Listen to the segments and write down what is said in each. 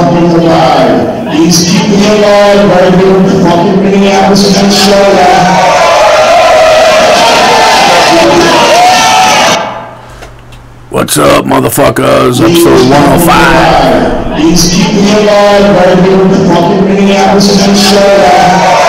fucking alive. He's keeping it alive right here in fucking Minneapolis, Minnesota. What's up, motherfuckers? Episode 105. He's keeping it alive right here in fucking Minneapolis, Minnesota.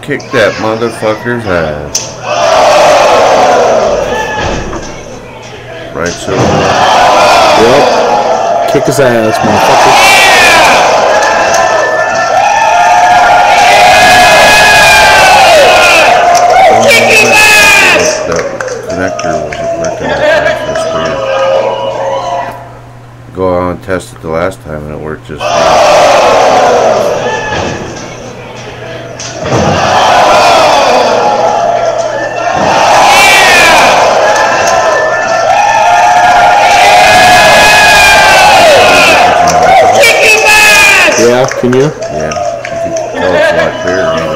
Kick that motherfucker's ass. Right, so. Yep. Kick his ass, motherfucker. Kick his ass! The connector wasn't recognized. That's weird. Go on and test it the last time and it worked just fine. Yeah, can you? Yeah, you can tell it's a lot clearer, ain't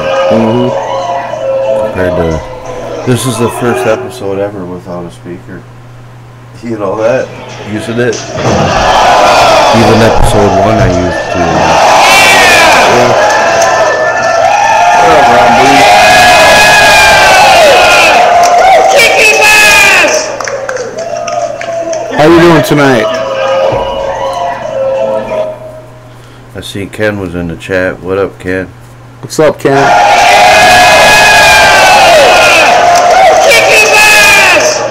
it? Compared to, this is the first episode ever without a speaker. You know that? Using it. Even episode 1 I used to. Yeah. What up, Ron Bree? Kick his ass! How you doing tonight? I see Ken was in the chat. What up, Ken? What's up, Ken? Kick his ass!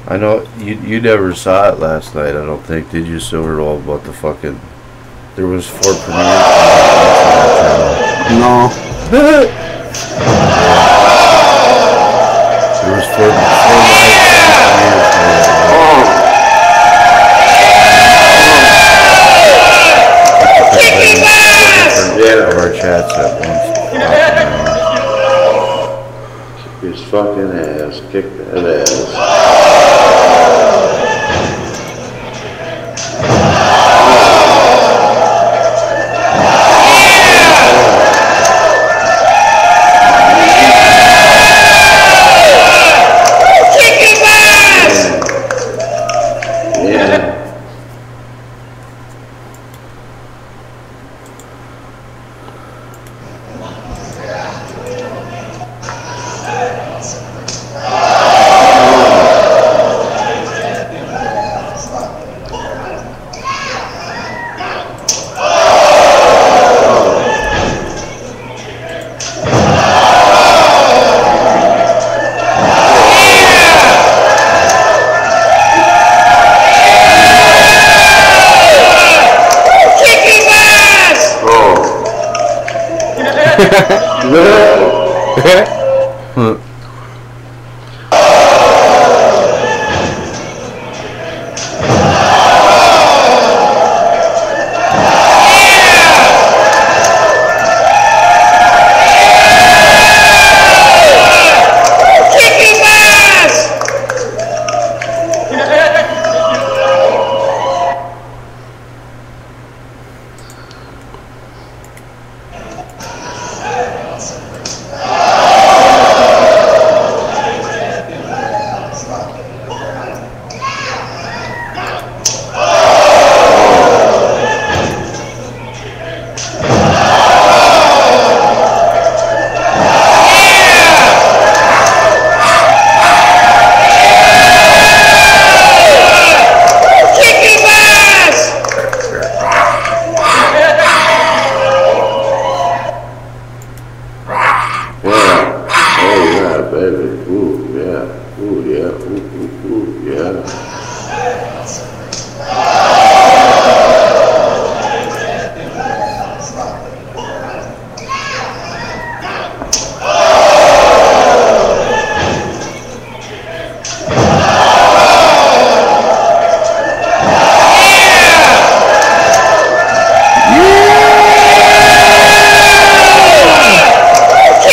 I know you never saw it last night, I don't think, did you, Silverwall? About the fucking, there was 4 premieres on that channel. No. There was 4 live premieres. Of our chats at once. His fucking ass, kick that ass. Kick his ass! Yeah.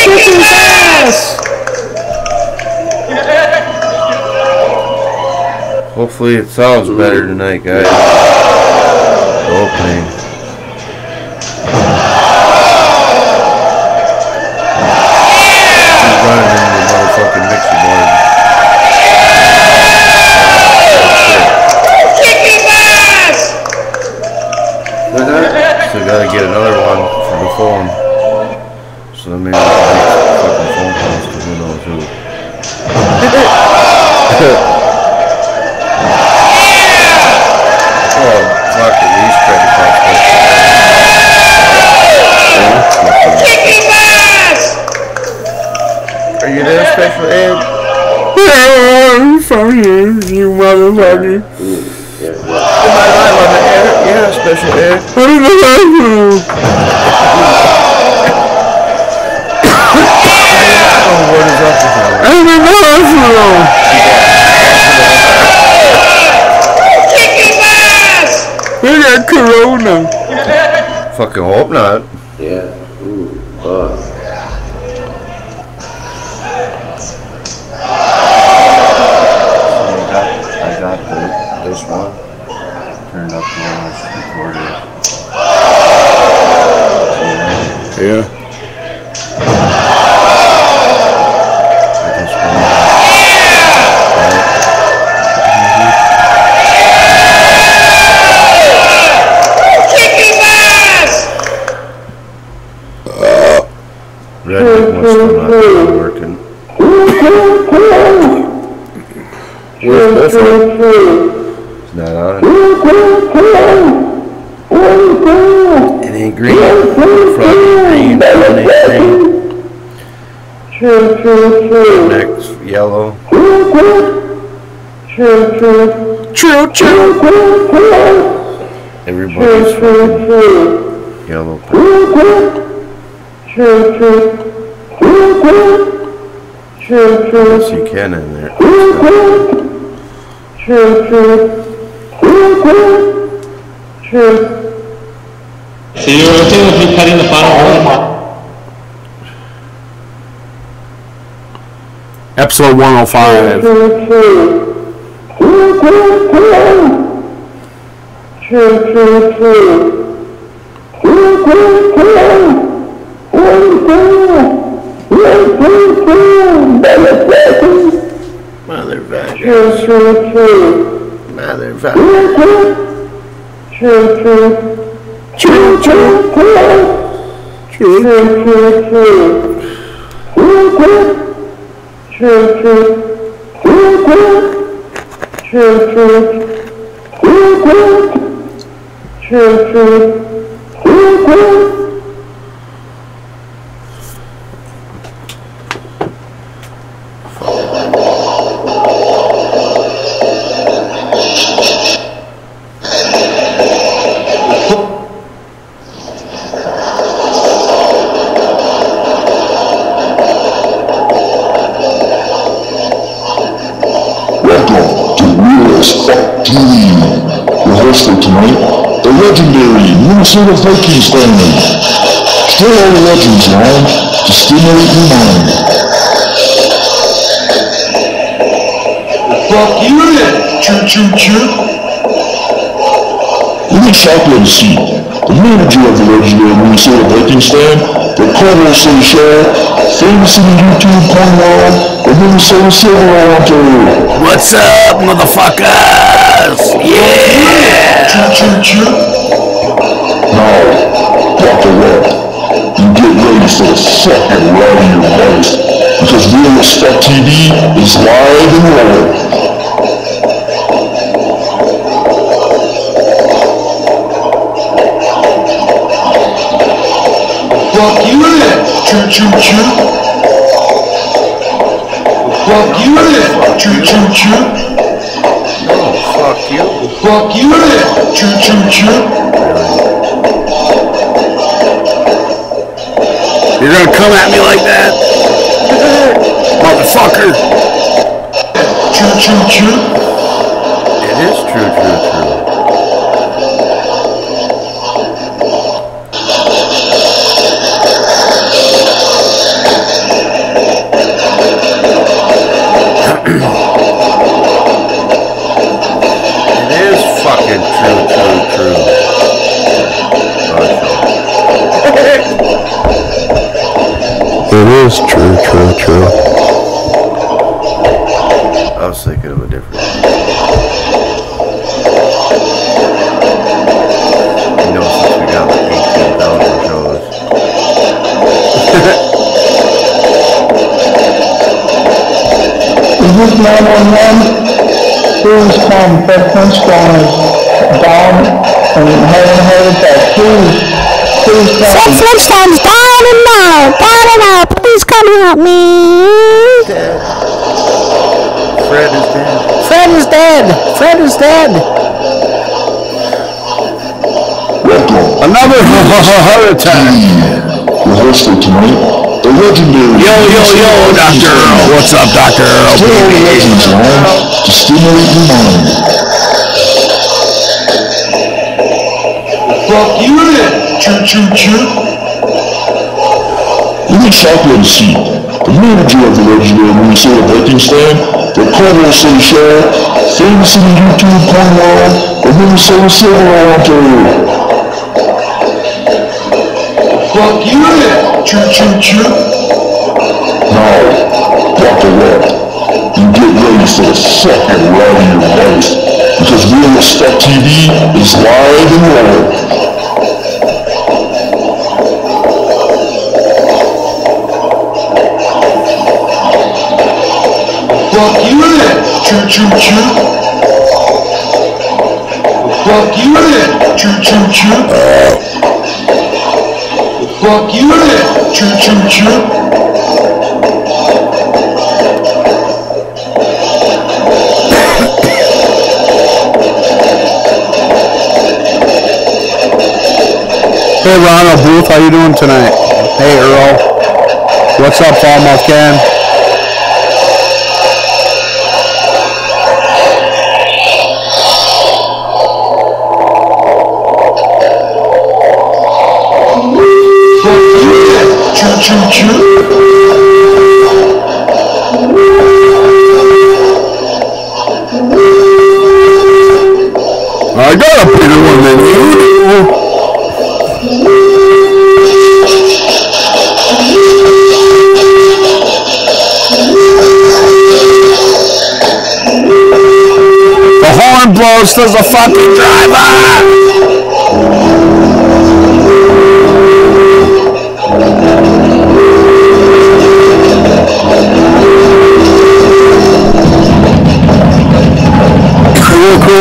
Kick his ass! Hopefully it sounds better tonight, guys. The opening. He's running into the motherfucking mixer board. Kicking ass! So gotta get another one for the phone. So then maybe we can make fucking phone calls to who knows who. Oh, fuck, at least credit card. Kicking ass! Are you there, Special Ed? Fuck you motherfucker. Am I live on the air? Yeah, Special Ed. I'm in the bathroom. Oh, what is up with that? I'm in the bathroom. Kicking ass! I got corona. Fucking hope not. Yeah. Ooh. Fuck. I got this one. Turned up the one that's recorded. Yeah. I just went. Kicking ass! Red Dick was still not working. Where's this one? It's not on it. It ain't green. Froggy green. It ain't green. Next, yellow. True. Everybody's fucking yellow. Yes, you can in there. So you're okay with me cutting the final one? Episode 105. Your host for tonight, the legendary Minnesota Vikings family. Still all the legends around to stimulate your mind. Fuck you then, choo. In the shotgun seat, the manager of the legendary Minnesota Vikings fan, the Carlos Show, famous in the YouTube porn world, the Minnesota Silverado. What's up, motherfuckers? Yeah! Choo. Now, buckle up and get ready for the fucking ride of your life, because Real as Fuck TV is live and rolling. Fuck you then, choo. Fuck you then, choo. Fuck you. Fuck you then, choo. You're gonna come at me like that? Motherfucker! Choo. It is true. it is. True. I was thinking of a different one. You know, since we got like 18,000 shows. Is this 911? Please come, Fred Flintstone is down and having a heart attack. Please Fred come. Flintstone's down and out. Please come help me. Dead. Fred is dead. Fred is dead. Welcome. Another heart attack. Your host for tonight, the legendary. Yo, Dr. Earl. What's up, Dr. Earl? Still all the legends around to stimulate your mind. Fuck you then. Choo. In the shotgun seat, the manager of the legendary Minnesota Vikings fan, the Colorado City Sheriff, famous in the YouTube porn world, the Minnesota Silverado Ontario. Fuck you then. Choo. Now, buckle up and get ready for the fucking ride of your life, because Real as Fuck TV is live and live. Fuck you then. Choo. Fuck you then. Choo. Fuck you then. Choo. Hey, Ronald Booth, how you doing tonight? Hey, Earl. What's up, Falmouth Ken? Choo. I got a bigger one than you. The horn blows to the fucking driver.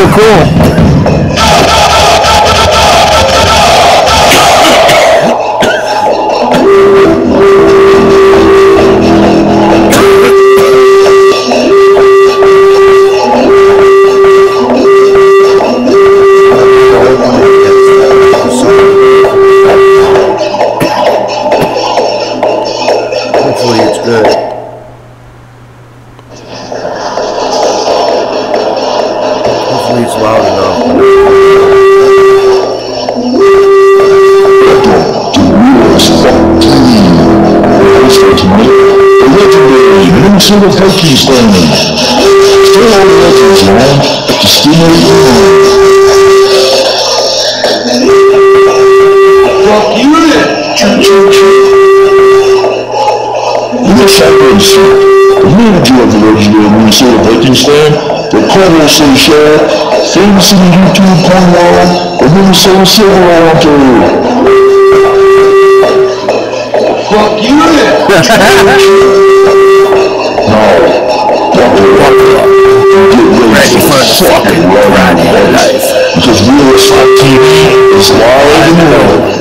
Cool. Hopefully it's good. Hopefully it's loud enough. Minnesota Vikings fan. Still all the legends around to stimulate your mind. Fuck you then. Choo. In the shotgun seat, the manager of the legendary Minnesota Vikings fan, the Colorado City Sheriff, famous in the YouTube porn world, the Minnesota Silverado Ontario. Fuck you then. Now, buckle up and get ready for the fucking ride of your life, because Real as Fuck TV is live and live.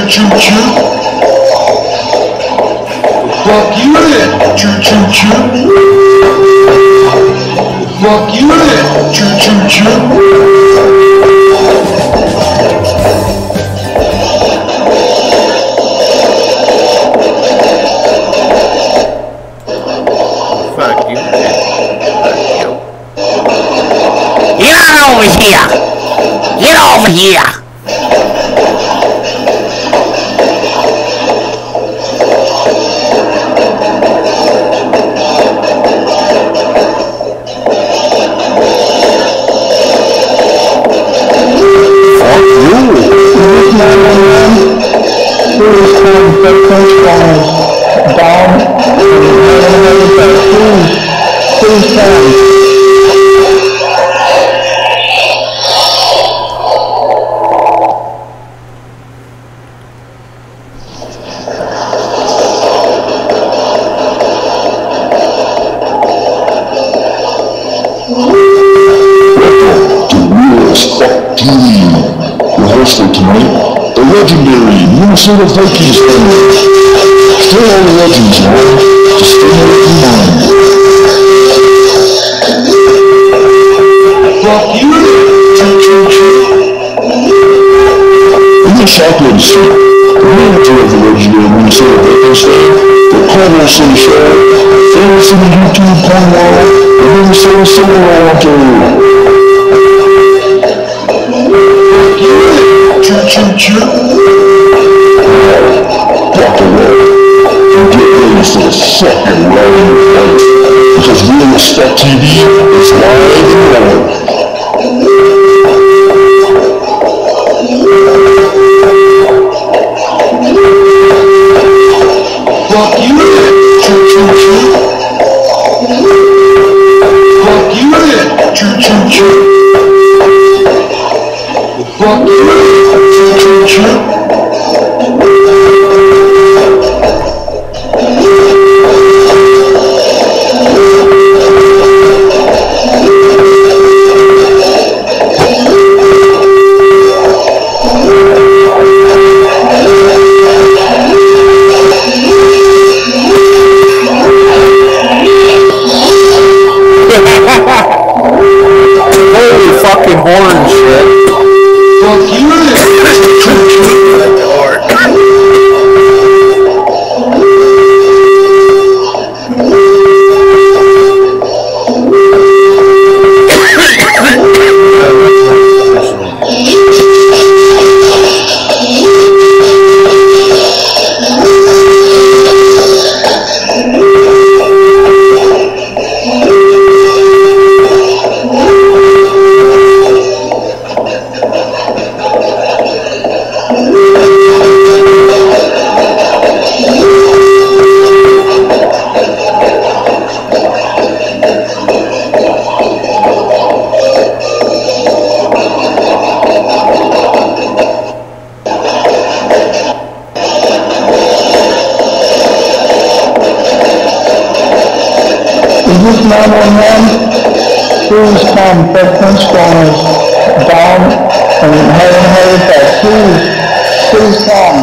Choo. Fuck you then. Choo. Fuck you then. Choo. Fuck you. Get over here. Get over here. Please come get french fries down and have another bite. Please come. Your host for tonight, the legendary Minnesota Vikings family. Still all the legends, man. To stimulate your mind. Fuck you then, choo-choo-choo. In the Southland State, the manager of the legendary Minnesota Vikings fan, the Colorado City Show, famous in the YouTube Cornwall, the Minnesota Civil War, Ontario. Choo-choo-choo. Walk away and get ready for the fucking ride of your life. Because Real Respect TV is live and rolling. Fuck you then, choo-choo-choo. Fuck you then, choo-choo-choo. Fuck you then, choo-choo-choo. Holy fucking horn shit. Fuck you then, choo-choo-choo. Is this 911? Please come get french fries down and have another bite. Please come.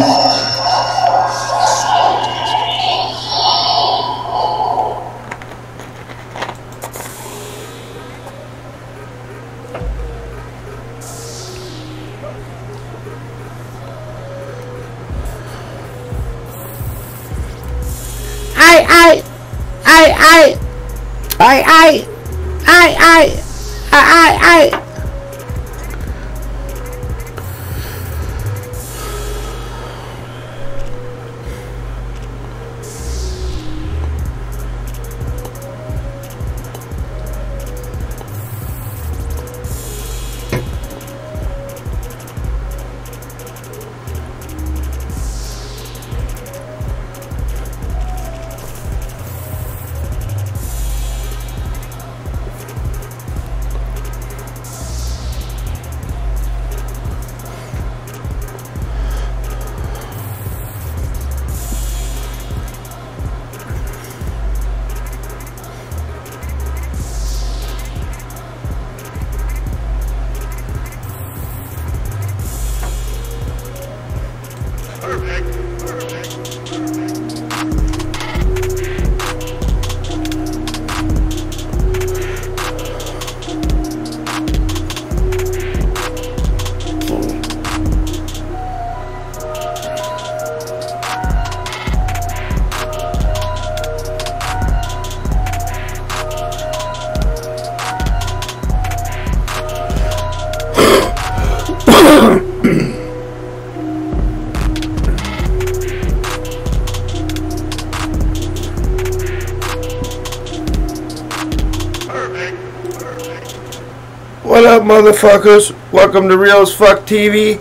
What up, motherfuckers? Welcome to Real as Fuck TV,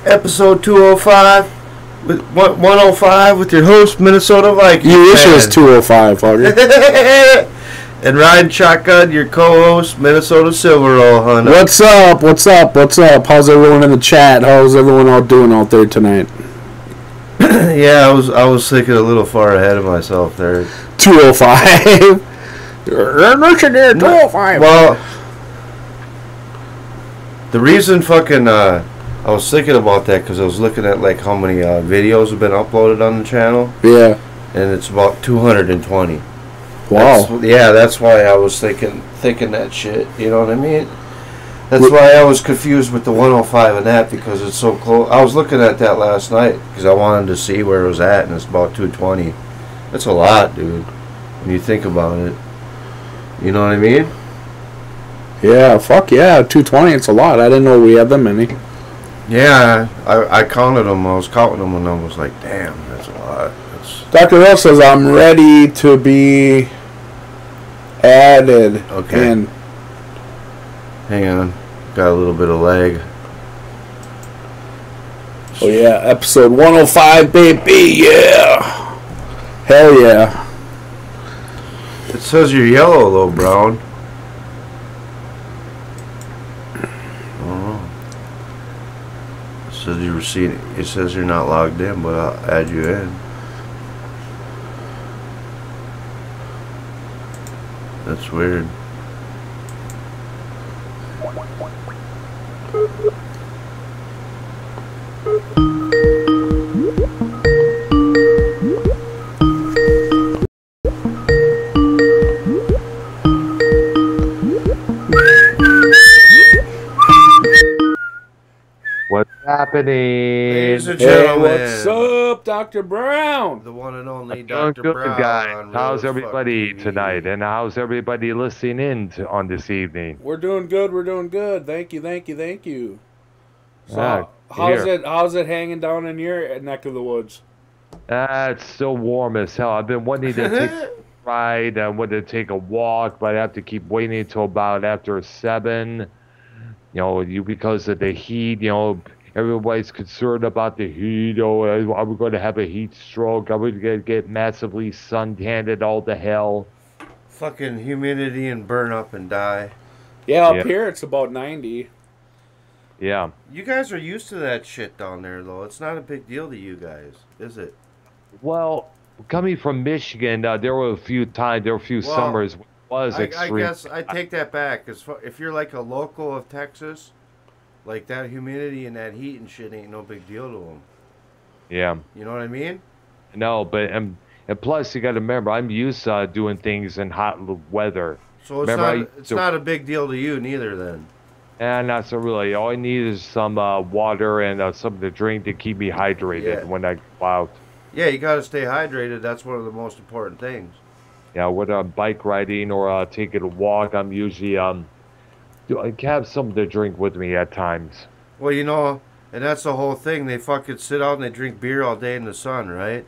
episode 205. With 105 with your host, Minnesota Vikings. You wish it was 205, fucker. And Ryan Shotgun, your co-host, Minnesota Silver Roll Hunter. What's up? What's up? What's up? How's everyone in the chat? How's everyone out doing out there tonight? Yeah, I was thinking a little far ahead of myself there. 205. You're looking there, 205. Well, the reason fucking I was thinking about that because I was looking at like how many videos have been uploaded on the channel. Yeah. And it's about 220. Wow. That's why I was thinking that shit. You know what I mean? That's why I was confused with the 105 and that because it's so close. I was looking at that last night because I wanted to see where it was at, and it's about 220. That's a lot, dude. When you think about it, you know what I mean? Yeah. Fuck yeah. 220. It's a lot. I didn't know we had that many. Yeah, I counted them. I was counting them, and I was like, damn, that's a lot. Dr. Hill says I'm ready to be added. Okay. In. Hang on. Got a little bit of lag. Oh yeah, episode 105, baby. Yeah. Hell yeah. It says you're yellow though, Brown. It says you're not logged in, but I'll add you in. That's weird. What's happening? Ladies and Hey, gentlemen, what's up, Dr. Brown? the one and only Doing Dr. good, Brown. guys. On How's Real everybody Fuck TV. tonight? And how's everybody listening in on this evening? We're doing good. We're doing good. Thank you. Thank you. Thank you. So, Ah, how's it hanging down in your neck of the woods? It's still warm as hell. I've been wanting to take a ride. I wanted to take a walk, but I have to keep waiting until about after 7. You know, because of the heat. You know, everybody's concerned about the heat. Oh, are we going to have a heat stroke? Are we going to get massively sun-tanned all to hell? Fucking humidity and burn up and die. Yeah, up Yeah. here it's about 90. Yeah. You guys are used to that shit down there, though. It's not a big deal to you guys, is it? Well, coming from Michigan, there were a few summers when it was I extreme. guess I take that back. Cause if you're like a local of Texas, like that humidity and that heat and shit ain't no big deal to them. Yeah. You know what I mean? No, but and plus you got to remember, I'm used to doing things in hot weather. So it's Remember, not a big deal to you neither then. And not so really. All I need is some water and something to drink to keep me hydrated Yeah. when I go out. Yeah, you gotta stay hydrated. That's one of the most important things. Yeah, whether I'm bike riding or taking a walk, I'm usually I have something to drink with me at times. Well, you know, and that's the whole thing. They fucking sit out and they drink beer all day in the sun, right?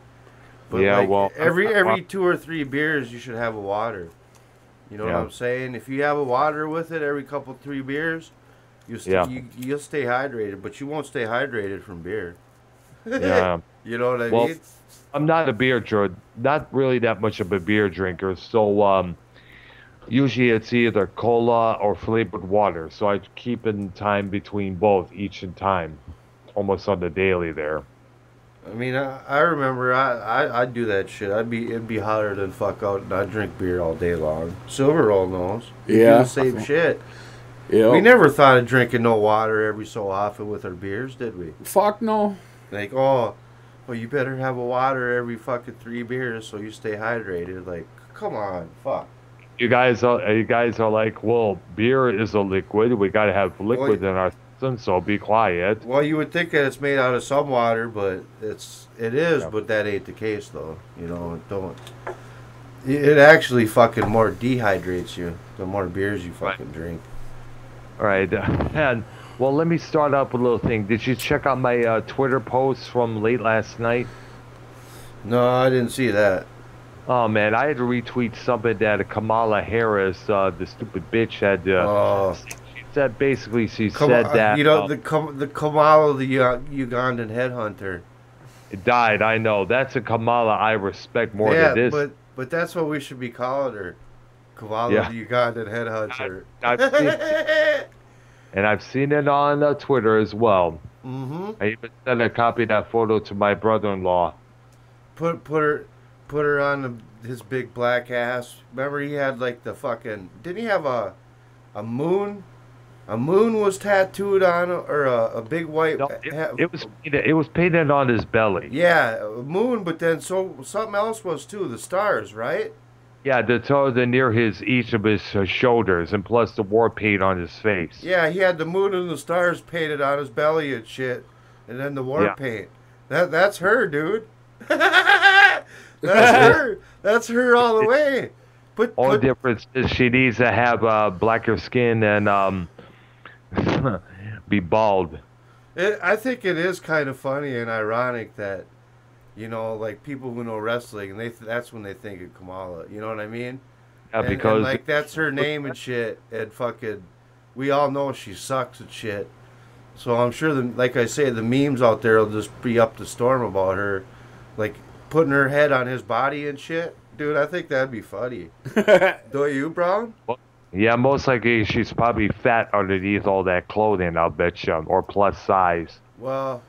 But Yeah, like, well, every 2 or 3 beers, you should have a water. You know Yeah. what I'm saying? If you have a water with it every couple 3 beers, Yeah. you'll stay hydrated, but you won't stay hydrated from beer. Yeah. You know what I Well, mean? I'm not a beer drinker, not really that much of a beer drinker. So usually it's either cola or flavored water. So I keep in time between both each and time, almost on the daily there. I mean, I remember I'd do that shit. It'd be hotter than fuck out, and I'd drink beer all day long. Silver Roll knows. We do Yeah. the same shit. Yeah. We never thought of drinking no water every so often with our beers, did we? Fuck no. Like, well, you better have a water every fucking 3 beers so you stay hydrated. Like, come on, fuck. You guys are like, well, beer is a liquid. We got to have liquid in our system, so be quiet. Well, you would think that it's made out of some water, but it is, but that ain't the case, though. You know, it actually fucking more dehydrates you the more beers you fucking drink. All right, and well, let me start up with a little thing. Did you check out my Twitter post from late last night? No, I didn't see that. Oh man, I had to retweet something that Kamala Harris, the stupid bitch, had. She said basically she said that. You know, the Kamala, the Ugandan headhunter. It died, I know. That's a Kamala I respect more Yeah, than this. but that's what we should be calling her. Kamala Yeah. the Ugandan headhunter. And I've seen it on Twitter as well. Mm-hmm. I even sent a copy of that photo to my brother-in-law. Put her on his big black ass. Remember he had like the fucking. Didn't he have a moon? A moon was tattooed on him, or a big white. No, it was painted on his belly. Yeah, a moon, but then something else was too. The stars, right? Yeah, the near each of his shoulders, and plus the war paint on his face. Yeah, he had the moon and the stars painted on his belly and shit, and then the war paint. That's her, dude. That's her. That's her all the way. Only difference is she needs to have blacker skin and be bald. I think it is kind of funny and ironic that, you know, like people who know wrestling, and that's when they think of Kamala. You know what I mean? Yeah, because and like that's her name and shit, and fucking, we all know she sucks and shit. So I'm sure, like I say, the memes out there will just be up to storm about her, like putting her head on his body and shit. Dude, I think that'd be funny. Don't you, Brown? Yeah, most likely she's probably fat underneath all that clothing, I'll bet you, or plus size. Well,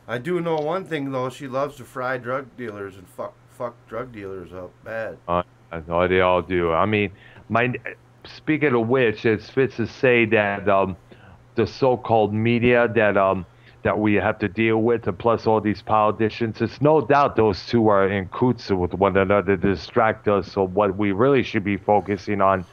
I do know one thing though. She loves to fry drug dealers and fuck drug dealers up bad. I know they all do. I mean, speaking of which, it's fits to say that the so-called media that we have to deal with, and plus all these politicians, it's no doubt those two are in cahoots with one another to distract us. So what we really should be focusing on,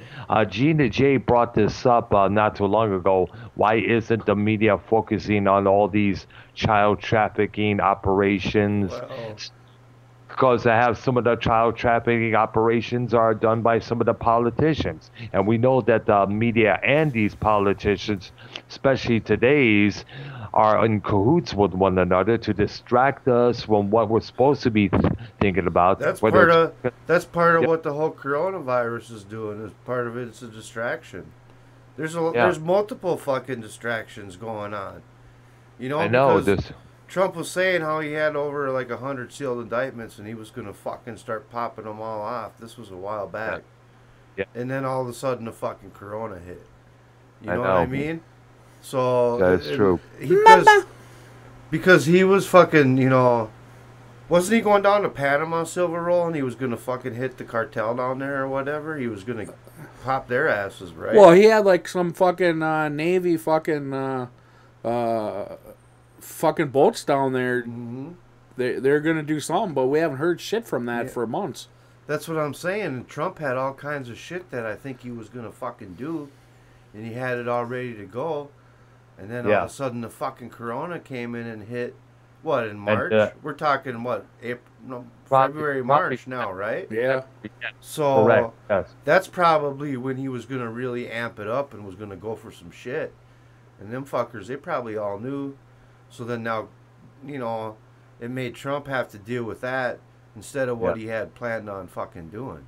Gina J brought this up not too long ago. Why isn't the media focusing on all these child trafficking operations? Well, because I have some of the child trafficking operations are done by some of the politicians. And we know that the media and these politicians, especially today's, are in cahoots with one another to distract us from what we're supposed to be thinking about. That's part of what the whole coronavirus is doing. Is part of it's a distraction. There's multiple fucking distractions going on. You know, I know because this. Trump was saying how he had over like 100 sealed indictments and he was gonna fucking start popping them all off. This was a while back. Yeah. And then all of a sudden the fucking corona hit. You I know what know. I mean? So That's true. Because he was fucking, you know, wasn't he going down to Panama Silver Roll and he was gonna fucking hit the cartel down there or whatever? He was gonna pop their asses, right? Well, he had like some fucking Navy fucking fucking boats down there. Mm-hmm. They're gonna do something, but we haven't heard shit from that for months. That's what I'm saying. And Trump had all kinds of shit that I think he was gonna fucking do, and he had it all ready to go. And then all of a sudden the fucking corona came in and hit, what, in March? We're talking, what, February, March now, right? Yeah. So Correct. Yes. that's probably when he was going to really amp it up and was going to go for some shit. And them fuckers, they probably all knew. So then now, you know, it made Trump have to deal with that instead of what he had planned on fucking doing.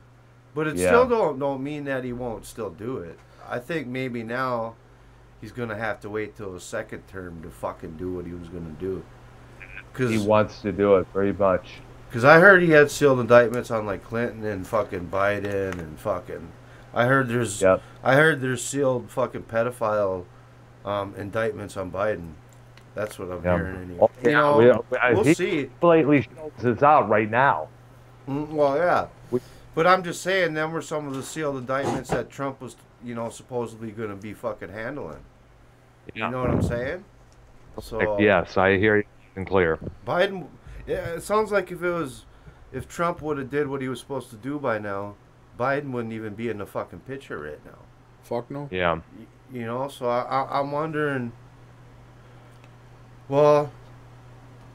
But it still don't mean that he won't still do it. I think maybe now he's going to have to wait till his second term to fucking do what he was going to do. He wants to do it very much. Because I heard he had sealed indictments on like Clinton and fucking Biden and fucking... I heard there's sealed fucking pedophile indictments on Biden. That's what I'm hearing anyway. You know, we'll see. Blatantly shows it's out right now. Well, yeah. But I'm just saying, them were some of the sealed indictments that Trump was, you know, supposedly going to be fucking handling. You know what I'm saying? So yes, I hear you and clear. Biden, it sounds like if Trump would have did what he was supposed to do by now, Biden wouldn't even be in the fucking picture right now. Fuck no. Yeah. You know, so I'm wondering. Well,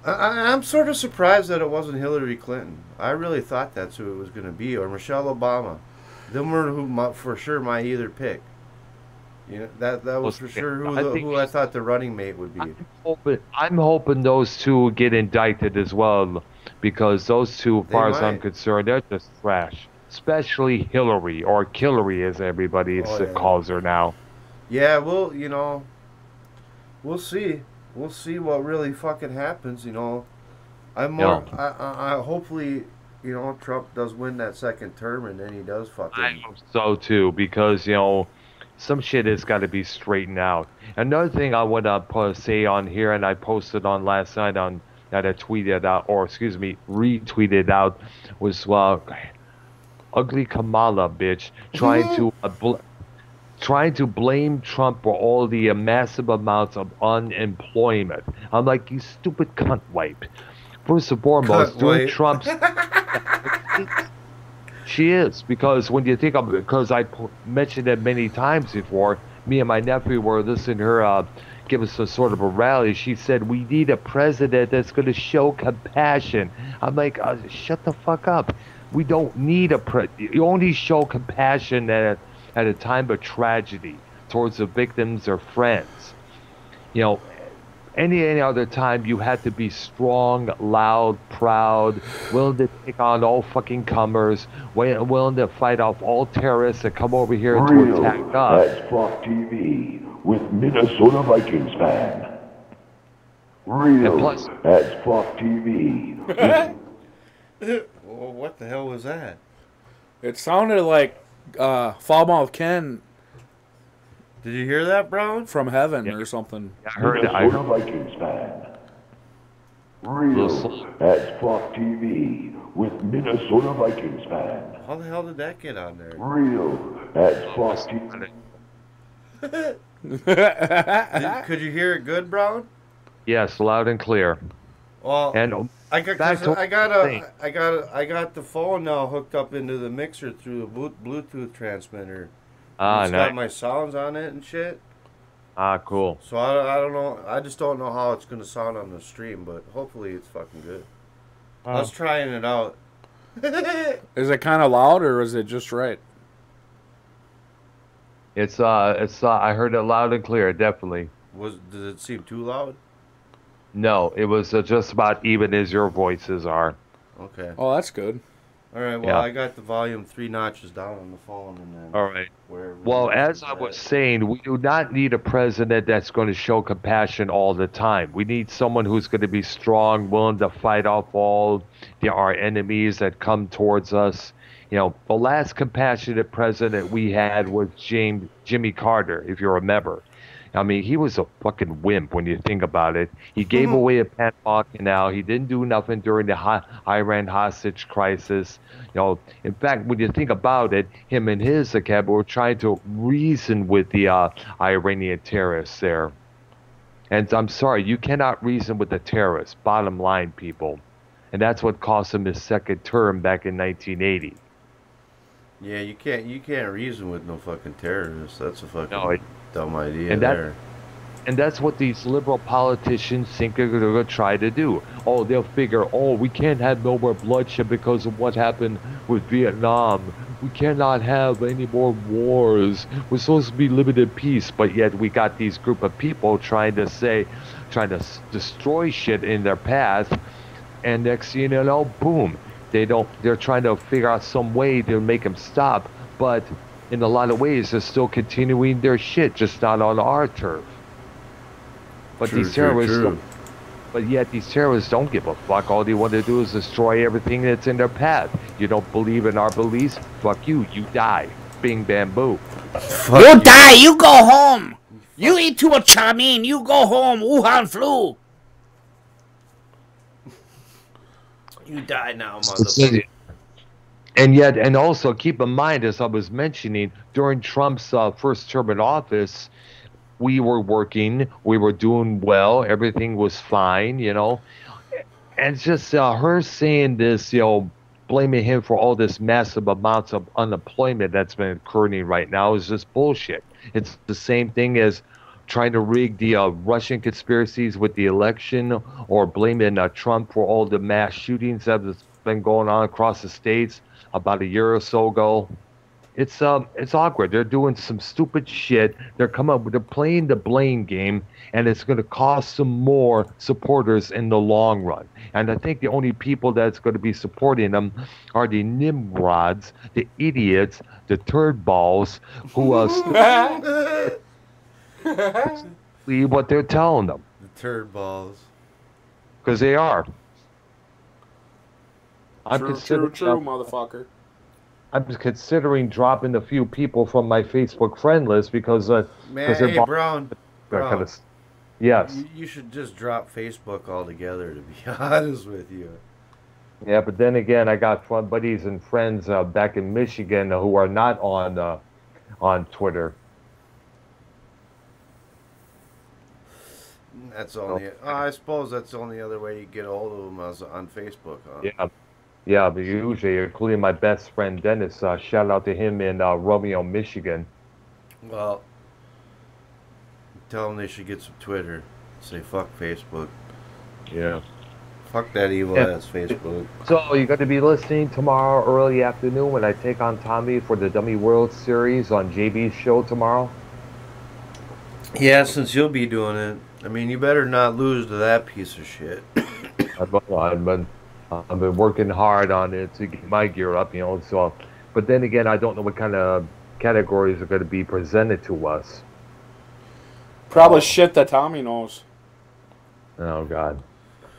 I'm sort of surprised that it wasn't Hillary Clinton. I really thought that's who it was going to be, or Michelle Obama. Them were for sure my either pick. You know, that was for sure who I thought the running mate would be. I'm hoping those two will get indicted as well, because those two, as far as I'm concerned, they're just trash. Especially Hillary, or Killary as everybody calls her now. Yeah, well, you know, we'll see. We'll see what really fucking happens, you know. I'm more. I hopefully, Trump does win that second term, and then he does fucking. I hope so too, because some shit has got to be straightened out. Another thing I want to say on here, and I posted on last night on that I tweeted out, or excuse me, retweeted out, was ugly Kamala bitch trying to blame Trump for all the massive amounts of unemployment. I'm like, you stupid cunt wipe. First and foremost, during Trump's... She is, because when you think of it, because I mentioned it many times before, me and my nephew were listening to her give us a sort of a rally. She said, we need a president that's going to show compassion. I'm like, shut the fuck up. We don't need you only show compassion at a time of tragedy towards the victims or friends. Any other time you had to be strong, loud, proud, willing to take on all fucking comers, willing to fight off all terrorists that come over here to attack us. That's Fuck TV with Minnesota Vikings fan. Real. That's Fuck TV. Well, what the hell was that? It sounded like Foulmouth Ken. Did you hear that, Brown? From heaven or something. I heard it. Minnesota Vikings fan. Real. That's Fuck TV with Minnesota Vikings fan. How the hell did that get on there? Real. That's Fuck TV. Could you hear it good, Brown? Yes, loud and clear. Well, and I got the phone now hooked up into the mixer through the Bluetooth transmitter. It's got my sounds on it and shit. Cool. So I don't know. I just don't know how it's gonna sound on the stream, but hopefully it's fucking good. I was trying it out. Is it kind of loud or is it just right? It's I heard it loud and clear, definitely. Did it seem too loud? No, it was just about even as your voices are. Okay. Oh, that's good. All right. Well, I got the volume 3 notches down on the phone, and then. All right. Well, as I was saying, we do not need a president that's going to show compassion all the time. We need someone who's going to be strong, willing to fight off all our enemies that come towards us. The last compassionate president we had was Jimmy Carter, if you remember. I mean, he was a fucking wimp when you think about it. He gave away a Panama Canal. He didn't do nothing during the Iran hostage crisis. In fact, when you think about it, him and his cabinet were trying to reason with the Iranian terrorists there. And I'm sorry, you cannot reason with the terrorists, bottom line, people. And that's what cost him his second term back in 1980. Yeah, you can't reason with no fucking terrorists. That's a fucking dumb idea And that's what these liberal politicians think they're going to try to do. Oh, they'll figure, we can't have no more bloodshed because of what happened with Vietnam. We cannot have any more wars. We're supposed to be limited peace, but yet we got these group of people trying to destroy shit in their path, and next thing you know, boom. They're trying to figure out some way to make them stop, but in a lot of ways, they're still continuing their shit, just not on our turf. But these terrorists, but yet these terrorists don't give a fuck. All they want to do is destroy everything that's in their path. You don't believe in our beliefs? Fuck you. You die. Bing, bam, boo. You die. You go home. You eat too much chow mein. You go home. Wuhan flu. You die now, motherfucker. And also keep in mind, as I was mentioning, during Trump's first term in office, we were working, we were doing well, everything was fine, And just her saying this, blaming him for all this massive amounts of unemployment that's been occurring right now is just bullshit. It's the same thing as trying to rig the Russian conspiracies with the election, or blaming Trump for all the mass shootings that have been going on across the states about a year or so ago. It's awkward. They're doing some stupid shit. They're playing the blame game, and it's going to cost some more supporters in the long run. And I think the only people that's going to be supporting them are the nimrods, the idiots, the turd balls who believe what they're telling them. The turd balls. Because they are. I'm True, motherfucker. I'm considering dropping a few people from my Facebook friend list because Man, they're hey, Brown. kind of, yes. You should just drop Facebook altogether, to be honest with you. Yeah, but then again, I got buddies and friends back in Michigan who are not on Twitter. That's only. I suppose that's the only other way you get a hold of them is on Facebook, huh? Yeah, but usually, including my best friend Dennis. Shout out to him in Romeo, Michigan. Well, tell them they should get some Twitter. Say fuck Facebook. Yeah. Fuck that evil ass Facebook. So you're going to be listening tomorrow early afternoon when I take on Tommy for the Dummy World Series on JB's show tomorrow? Yeah, since you'll be doing it. I mean, you better not lose to that piece of shit. I've been working hard on it to get my gear up, you know. So, but then again, I don't know what kind of categories are going to be presented to us. Probably shit that Tommy knows. Oh God,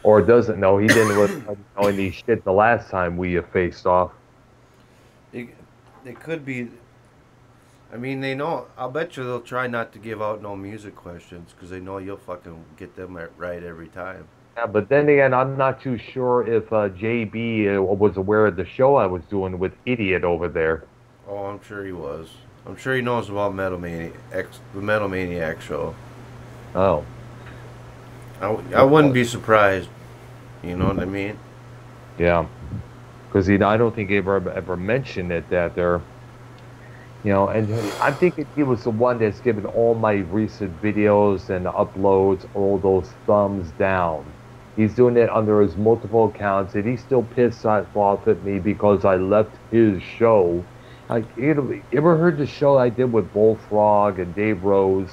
or doesn't know. He didn't know any shit the last time we faced off. It could be. I mean, they know. I'll bet you they'll try not to give out no music questions because they know you'll fucking get them right every time. Yeah, but then again, I'm not too sure if JB was aware of the show I was doing with Idiot over there. Oh, I'm sure he was. I'm sure he knows about the Metal Maniac show. Oh. I wouldn't be surprised. You know what I mean? Yeah. Because I don't think he ever mentioned it that there. You know, and I'm thinking he was the one that's given all my recent videos and uploads all those thumbs down. He's doing it under his multiple accounts, and he's still pissed off at me because I left his show. Like, you ever heard the show I did with Bullfrog and Dave Rose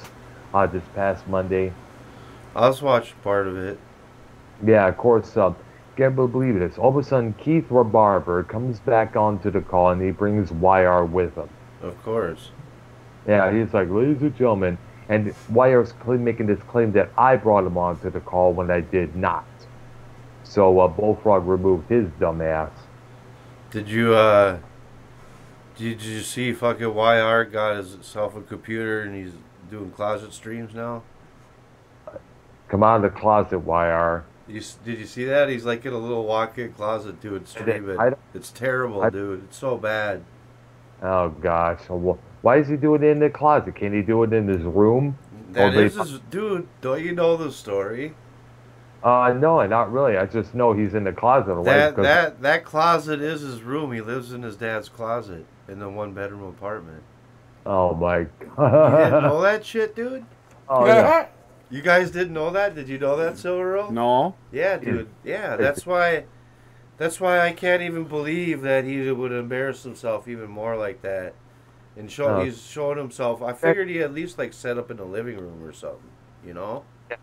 this past Monday? I was watching part of it. Yeah, of course. Can't believe this. All of a sudden, Keith Rabarber comes back onto the call, and he brings YR with him. Of course. Yeah, he's like, ladies and gentlemen, and YR's making this claim that I brought him onto the call when I did not. So Bullfrog removed his dumb ass. Did you see fucking YR got himself a computer and he's doing closet streams now? Come out of the closet, YR. Did you see that? He's like in a little walk-in closet doing streaming. It's terrible, dude. It's so bad. Oh gosh, why is he doing it in the closet? Can't he do it in his room? That is his, dude. Don't you know the story? No, not really. I just know he's in the closet. That closet is his room. He lives in his dad's closet in the one-bedroom apartment. Oh my God! You didn't know that shit, dude? Oh yeah. You guys didn't know that? Did you know that, Silver Roll? No. Yeah, dude. Yeah, that's why I can't even believe that he would embarrass himself even more like that. And he's showing himself. I figured he at least like set up in the living room or something, you know? Yeah.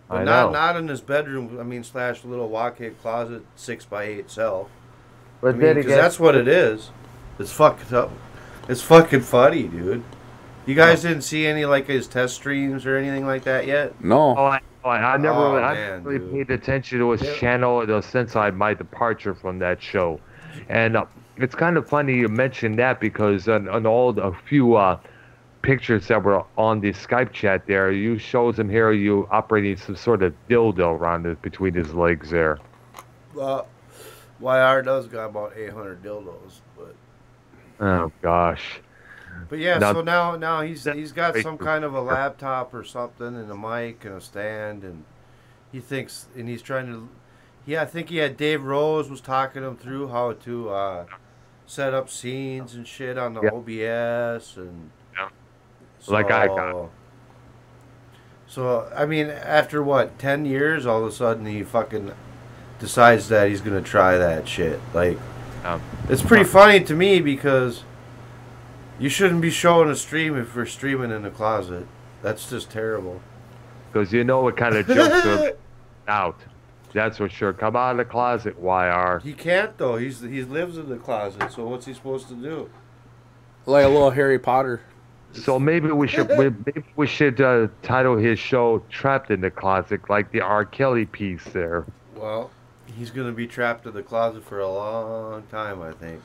But not in his bedroom. I mean, / little walk-in closet 6x8 cell. But then again, that's what it is. It's fucked up. It's fucking funny, dude. You guys didn't see any like his test streams or anything like that yet? No. I never really paid attention to his channel since my departure from that show. And it's kind of funny you mentioned that because on a few pictures that were on the Skype chat there, you shows him here you operating some sort of dildo around between his legs there. Well, YR does got about 800 dildos, but. Oh gosh. But yeah, so now he's got some kind of a laptop or something and a mic and a stand, and he thinks, and he's trying to. Yeah, I think he had Dave Rose was talking him through how to set up scenes and shit on the OBS and. So, like I got. So I mean, after what 10 years, all of a sudden he fucking decides that he's gonna try that shit. Like, it's pretty funny to me because. You shouldn't be showing a stream if we're streaming in the closet. That's just terrible. Because you know what kind of jokes are out. That's for sure. Come out of the closet, YR. He can't though. He lives in the closet. So what's he supposed to do? Like a little Harry Potter. So maybe we should title his show "Trapped in the Closet," like the R. Kelly piece there. Well, He's gonna be trapped in the closet for a long time, I think.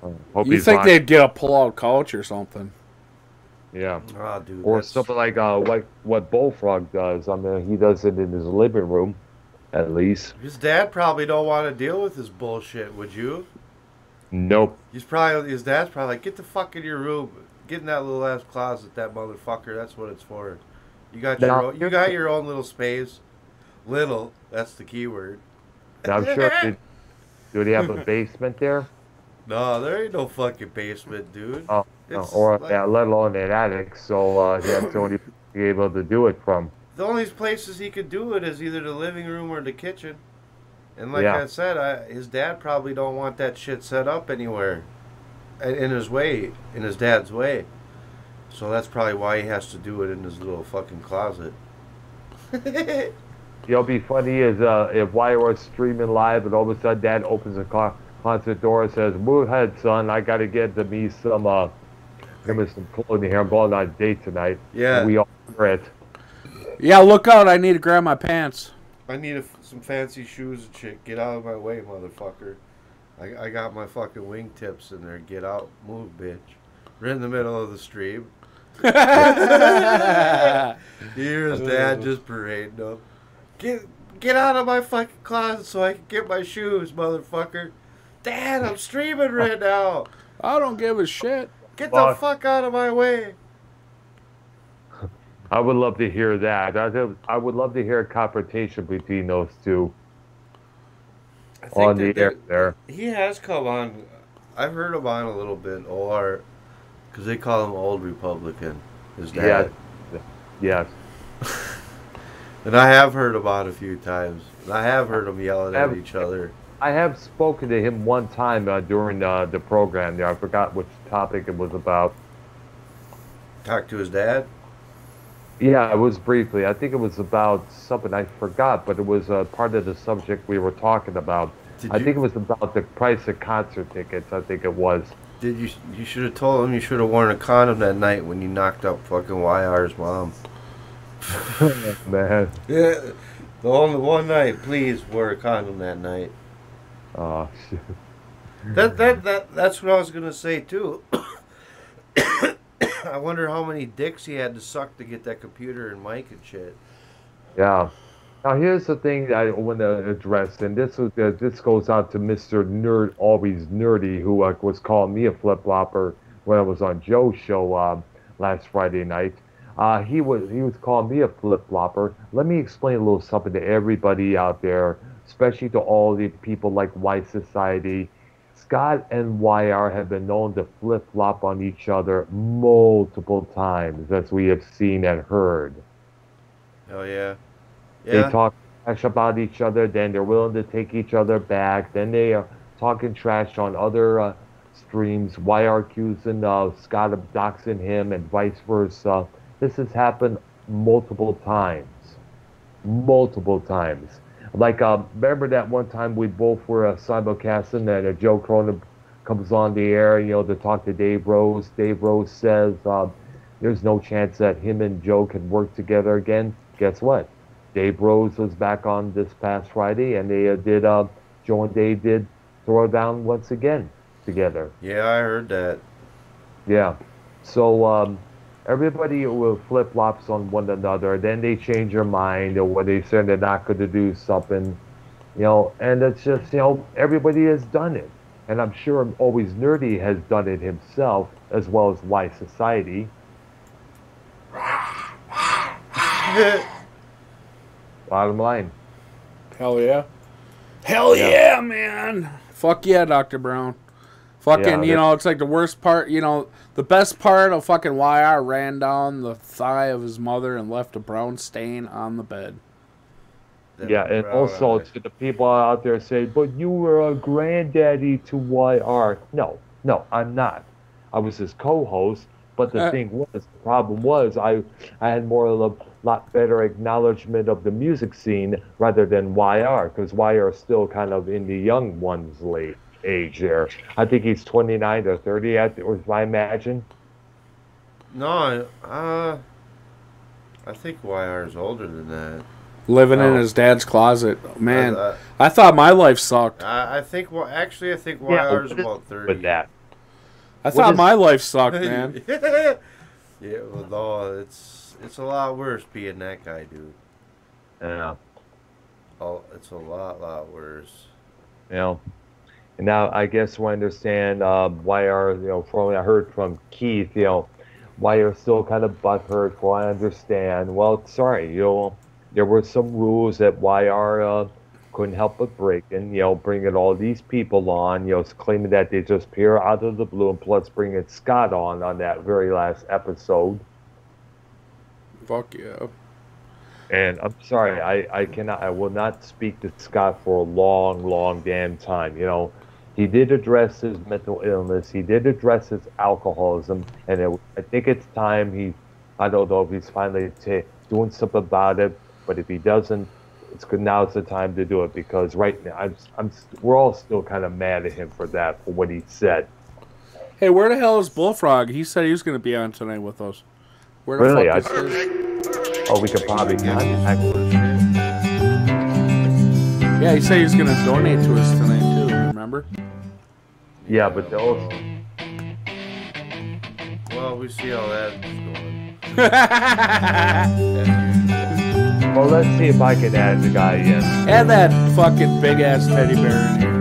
Hope You he's think fine. they'd get a pull-out couch or something? Yeah. Oh, dude. Or that's- something like what Bullfrog does. I mean, he does it in his living room, at least. His dad probably don't want to deal with this bullshit, would you? Nope. His dad's probably like, get the fuck in your room. Get in that little ass closet, that motherfucker. That's what it's for. You got your own little space. Little, that's the key word. And I'm sure. Do they have a basement there? No, there ain't no fucking basement, dude. Oh, no, It's or like- let alone an attic. So that's the only place you're able to do it from. The only places he could do it is either the living room or the kitchen. And like Yeah. I said, his dad probably don't want that shit set up anywhere in his dad's way. So that's probably why he has to do it in his little fucking closet. It'll be funny is if YR is streaming live and all of a sudden Dad opens the closet door and says, "Move ahead, son. I got to get to me some clothing here. I'm going on a date tonight." Yeah. And we all hear it. Yeah, look out. I need to grab my pants. I need some fancy shoes and shit. Get out of my way, motherfucker. I got my fucking wingtips in there. Get out. Move, bitch. We're in the middle of the stream. Here's Dad just parading up. Get out of my fucking closet so I can get my shoes, motherfucker. Dad, I'm streaming right now. I don't give a shit. Get the fuck out of my way. I would love to hear that. I would love to hear a confrontation between those two on the air there. He has come on. I've heard him on a little bit, or because they call him Old Republican, his dad. Yes. And I have heard him on a few times. And I have heard them yelling at each other. I have spoken to him one time during the program there. I forgot which topic it was about. Talk to his dad? Yeah, it was briefly. I think it was about something I forgot, but it was part of the subject we were talking about. I think it was about the price of concert tickets. I think it was. Did you should have told him you should have worn a condom that night when you knocked up fucking YR's mom. Man. Yeah, the only one night. Please wear a condom that night. Oh shit. That's what I was gonna say too. I wonder how many dicks he had to suck to get that computer and mic and shit. Yeah. Now here's the thing that I want to address, and this goes out to Mr. Nerd, always nerdy, who was calling me a flip-flopper when I was on Joe's show last Friday night. He was calling me a flip-flopper. Let me explain a little something to everybody out there, especially to all the people like Y Society. Scott and YR have been known to flip-flop on each other multiple times, as we have seen and heard. Oh yeah. They talk trash about each other, then they're willing to take each other back, then they are talking trash on other streams, YR accusing Scott of doxing him and vice versa. This has happened multiple times. Multiple times. Like, remember that one time we both were simulcasting and Joe Cronin comes on the air, to talk to Dave Rose. Dave Rose says there's no chance that him and Joe can work together again. Guess what? Dave Rose was back on this past Friday, and they Joe and Dave did throw down once again together. Yeah, I heard that. Yeah. So, everybody will flip-flops on one another, then they change their mind, or when they say they're not going to do something, and it's just, everybody has done it. And I'm sure Always Nerdy has done it himself, as well as Y Society. Bottom line. Hell yeah. Hell yeah, man. Fuck yeah, Dr. Brown. Fucking, it's like the worst part, the best part of fucking YR ran down the thigh of his mother and left a brown stain on the bed. Yeah, and also to the people out there saying, but you were a granddaddy to YR. No, I'm not. I was his co-host, but the problem was I had more of a lot better acknowledgement of the music scene rather than YR, because YR is still kind of in the young ones' age there. I think he's 29 or 30, I imagine. No, I think YR is older than that. Living in his dad's closet. Man, I thought my life sucked. I think, well, actually, I think YR's about 30. With that. I thought my life sucked, man. Yeah, well, no, it's a lot worse being that guy, dude. Yeah. Oh, it's a lot worse. You know, and now I guess we understand why I heard from Keith, why you're still kind of butthurt. Well, I understand. Well, sorry, there were some rules that YR couldn't help but break, and bringing all these people on, claiming that they just appear out of the blue, and plus bringing Scott on that very last episode. Fuck yeah. And I'm sorry, I will not speak to Scott for a long damn time. He did address his mental illness. He did address his alcoholism, and I think it's time I don't know if he's finally doing something about it, but if he doesn't, it's good. Now it's the time to do it, because right now we're all still kind of mad at him for what he said. Hey, where the hell is Bullfrog? He said he was going to be on tonight with us. Where the really? fuck is he? Oh, we could probably contact him. Yeah, he said he was going to donate to us tonight too. Remember? Yeah, but those. Well, we see how that's going. Well, let's see if I can add the guy in. Add that fucking big ass teddy bear in here.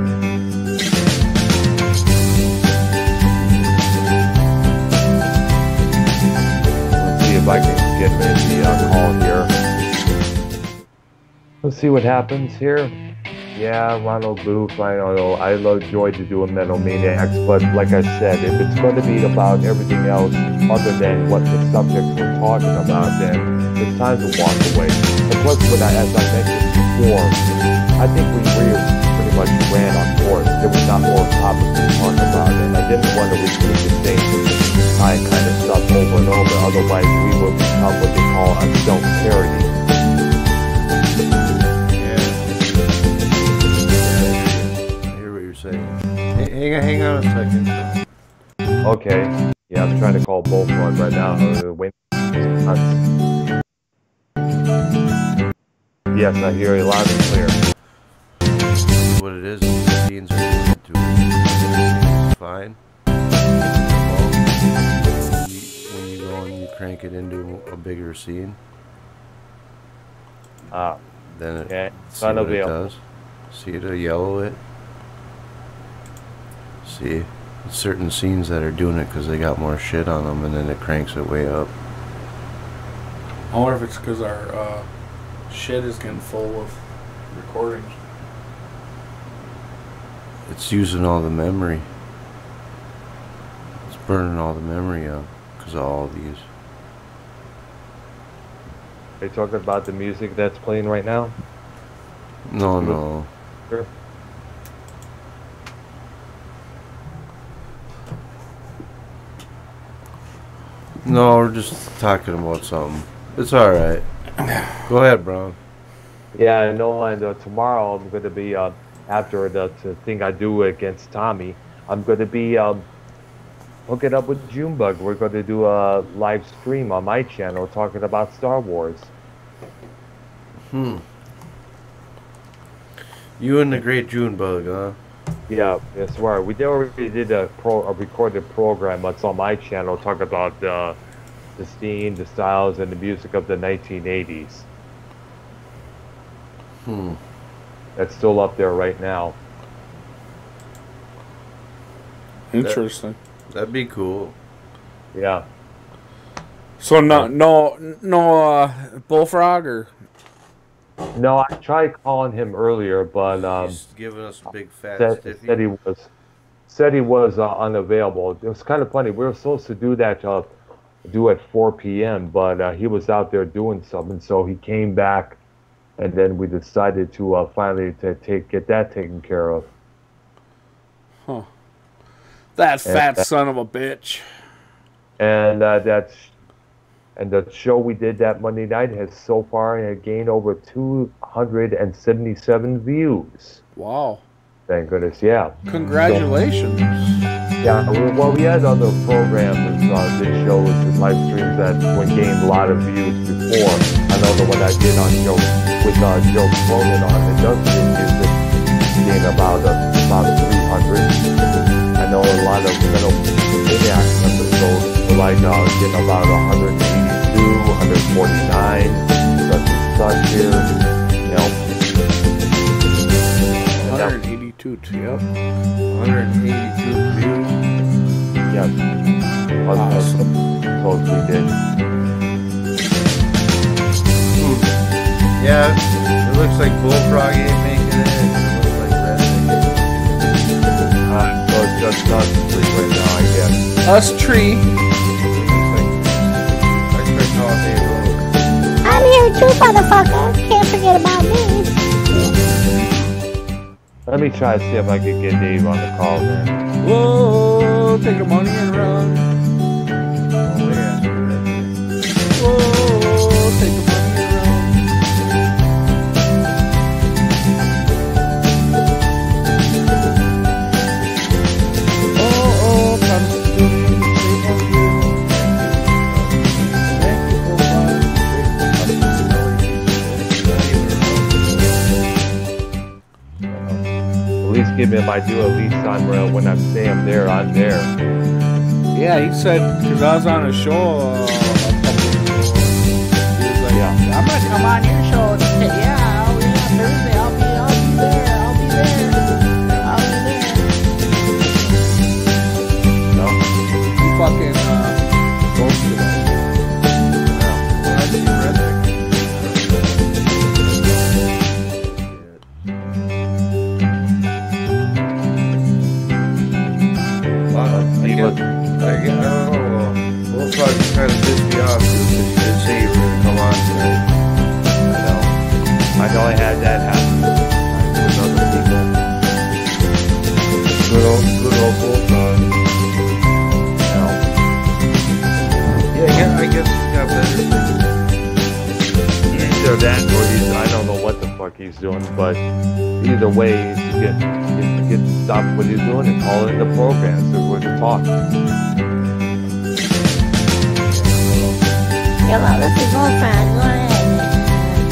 Let's see if I can get him in the call here. Let's see what happens here. Yeah, Ronald Booth, I don't know. I love Joy to do a Metal Maniacs, but like I said, if it's going to be about everything else other than what the subject we're talking about, then it's time to walk away. And plus, as I mentioned before, I think we pretty much ran on course. There was not more topics to talk about, and I didn't want to repeat the same kind of stuff over and over. Otherwise, we would become what they call a self-parody. Hang on a second. Okay. Yeah, I'm trying to call Bullfrog right now. Yes, I hear you loud and clear. What it is, the scenes are doing it to it. It's fine. When you go and you crank it into a bigger scene, then it see what it does. See it yellow it. See, certain scenes that are doing it because they got more shit on them, and then it cranks it way up. I wonder if it's because our shit is getting full of recordings. It's using all the memory. It's burning all the memory up because of all these. Are you talking about the music that's playing right now? No. Sure. No, we're just talking about something. It's alright. Go ahead, Brown. Yeah, I know, and tomorrow I'm going to be, after the thing I do against Tommy, I'm going to be hooking up with Junebug. We're going to do a live stream on my channel talking about Star Wars. You and the great Junebug, huh? Yeah, that's right. We already did a recorded program that's on my channel talking about the scene, the styles, and the music of the 1980s. That's still up there right now. Interesting. That'd be cool. Yeah. So no Bullfrog or? No, I tried calling him earlier, but he's giving us a big fat stiffy. said he was unavailable. It was kind of funny. We were supposed to do that do at 4 p.m., but he was out there doing something, so he came back, and then we decided to finally get that taken care of. Huh. That fat son of a bitch. And the show we did that Monday night has so far gained over 277 views. Wow. Thank goodness, yeah. Congratulations. Well, we had other programs, this shows and live streams that gained a lot of views before. I know the one I did on Joe with Joe Cronin on it does music gain about 300. I know a lot of Metal Maniac episodes were like getting about 182, 149, such and such here, you know. 182, yep. 182 views. Yes. Awesome. Close we did. Yeah, it looks like Bullfrog ain't making it. It looks like Redneck. So it's just us three right now, I guess. Us tree. I'm here too, motherfucker. Can't forget about me. Let me try to see if I can get Dave on the call, man. Whoa, take the money and run. Whoa, take the money and run. At least give me if I do, at least when I say I'm there, I'm there. Yeah, he said, because I was on a show a couple weeks ago. He was like, Yeah. I'm going to come on your show. Yeah, Thursday. I'll be there. No? He fucking ghosted us. Well, I see Redneck. I don't know. Bullfrog kind of pissed me off because you did say you were going to come on tonight. I know I had that happen with other people. Good old Bullfrog. Yeah, I guess he's got better things. Either that or I don't know what the fuck he's doing, but either way, he's get stop what he's doing and call in the program so we can talk. Hello, this is Bullfrog. Go ahead.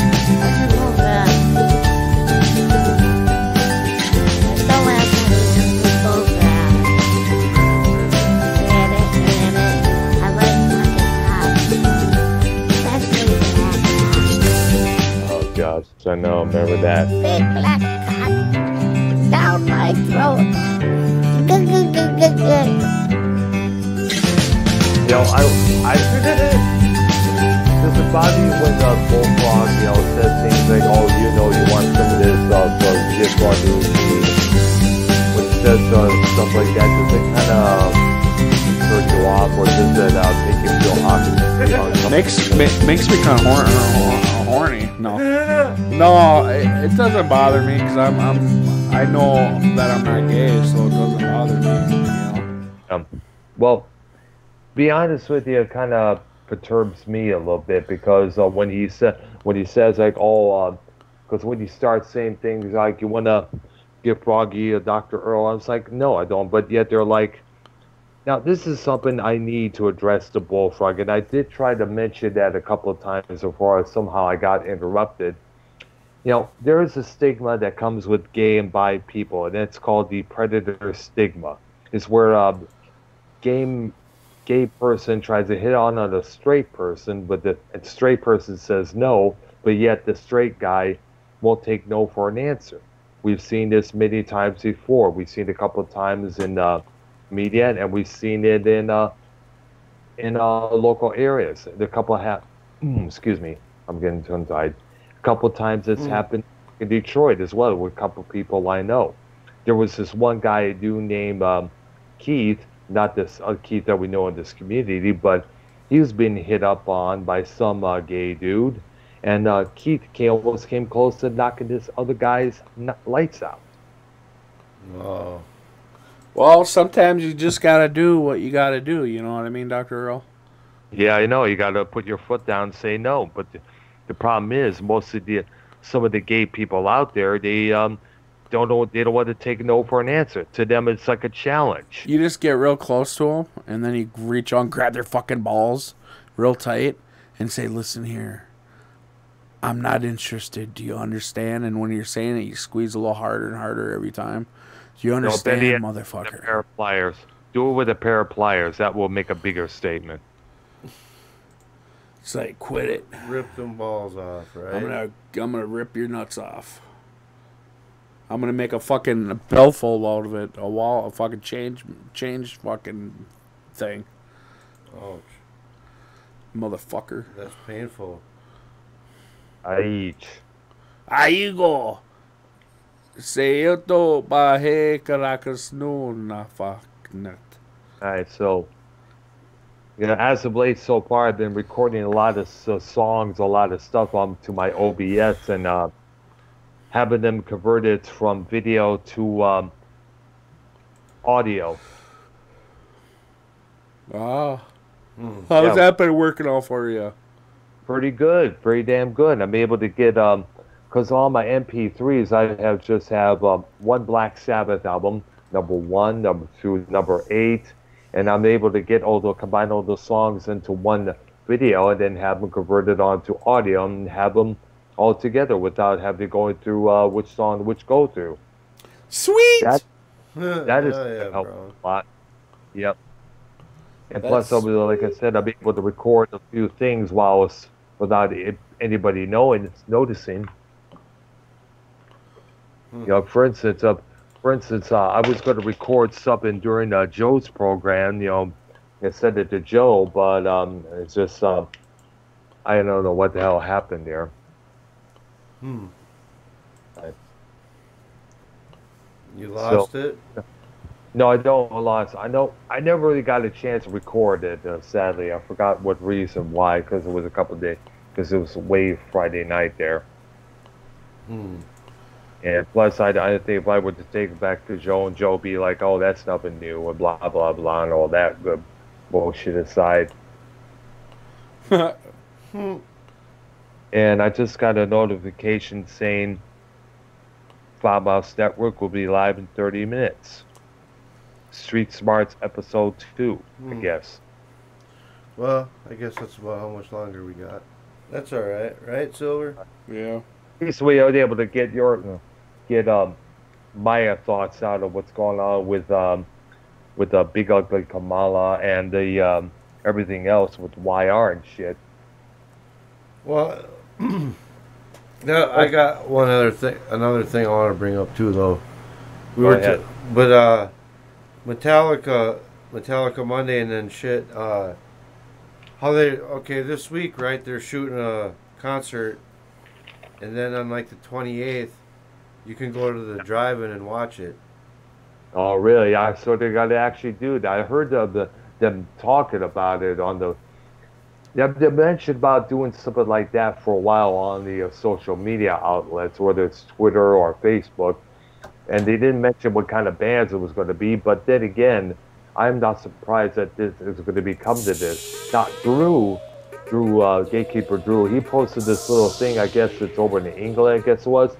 This is Bullfrog. Don't laugh at me. This is Bullfrog. Get it? I like fucking cops. Especially black Oh gosh, I know, remember that. cops. Big black cock down my throat. Good. You know, does it bother you when Bullfrog, says things like, oh, you want some of this, so get one to me. When it says stuff like that, does it kind of turn you off, or does it make you feel awkward? Makes me kind of horny. No, it doesn't bother me because I know that I'm not gay, so it doesn't bother me. Well, be honest with you, it kind of perturbs me a little bit because when he says like, because when you start saying things like you want to give Froggy a Dr. Earl, I was like, no, I don't. But yet they're like, now this is something I need to address to Bullfrog, and I did try to mention that a couple of times before somehow I got interrupted. There is a stigma that comes with gay and bi people, and it's called the predator stigma. It's where gay person tries to hit on a straight person, but the straight person says no, but yet the straight guy won't take no for an answer. We've seen this many times before. We've seen it a couple of times in media, and we've seen it in local areas. A couple of excuse me, I'm getting tongue-tied. A couple of times it's happened in Detroit as well with a couple of people I know. There was this one guy I do named Keith, not this Keith that we know in this community, but he was being hit up on by some gay dude, and Keith almost came close to knocking this other guy's lights out. Oh. Well, sometimes you just gotta do what you gotta do. You know what I mean, Dr. Earl? Yeah, I know. You gotta put your foot down and say no. But the problem is, some of the gay people out there, they don't want to take no for an answer. To them, it's like a challenge. You just get real close to them, and then you reach on, grab their fucking balls real tight, and say, "Listen here, I'm not interested. Do you understand? And when you're saying it, you squeeze a little harder and harder every time. Do you understand, motherfucker? A pair of pliers. Do it with a pair of pliers. That will make a bigger statement. It's like, quit it. Rip them balls off, right? I'm gonna rip your nuts off. I'm gonna make a fucking billfold out of it. A fucking change fucking thing. Ouch. Motherfucker. That's painful. Aight. Aí go. Say eu tô barre caracas no na fucknet. Alright, so as of late so far, I've been recording a lot of songs, a lot of stuff onto my OBS, and having them converted from video to audio. Ah. How's that been working out for you? Pretty good, pretty damn good. I'm able to get because all my MP3s I have one Black Sabbath album, number 1, number 2, number 8, and I'm able to combine all those songs into one video and then have them converted onto audio and have them all together without having to go through which song which go through. Sweet. That is a lot. Yep. And plus, like I said, I'm able to record a few things without anybody noticing. You know, for instance, I was going to record something during Joe's program. You know, I sent it to Joe, but it's just I don't know what the hell happened there. You lost it? No, I don't lost. I never really got a chance to record it. Sadly, I forgot what reason why. Because it was a couple of days. Because it was way Friday night there. And plus, I think if I were to take it back to Joe and Joe be like, "Oh, that's nothing new," and blah blah blah, and all that good bullshit aside. And I just got a notification saying Farmhouse Network will be live in 30 minutes. Street Smarts episode 2, I guess. Well, I guess that's about how much longer we got. That's all right, right, Silver? Yeah. At least we were able to get my thoughts out of what's going on with the Big Ugly Kamala and the everything else with YR and shit. Well, no, I got another thing I want to bring up too, though. Metallica Monday and then shit. This week, right? They're shooting a concert, and then on like the 28th, you can go to the drive-in and watch it. Oh, really? So they got to actually do that. I heard of them talking about it on the. They mentioned about doing something like that for a while on the social media outlets, whether it's Twitter or Facebook, and they didn't mention what kind of bands it was going to be. But then again, I'm not surprised that this is going to come to this. Not Drew, Gatekeeper Drew, he posted this little thing. I guess it's over in England. I guess it was.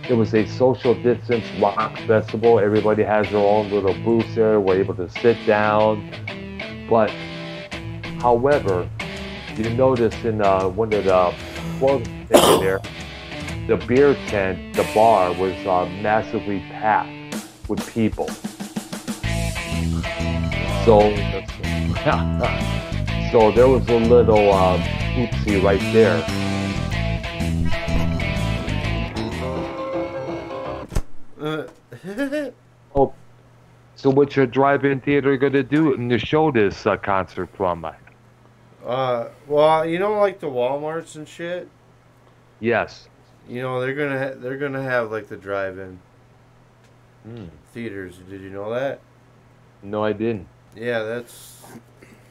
It was a social distance rock festival. Everybody has their own little booths there. We're able to sit down. But, however, you notice in one of the quotes there, the beer tent, the bar, was massively packed with people. So there was a little oopsie right there. Oh, so what's your drive-in theater going to do in the show this concert from? Well, you know, like the Walmarts and shit. Yes. You know, they're gonna have like the drive-in theaters. Did you know that? No, I didn't. Yeah, that's,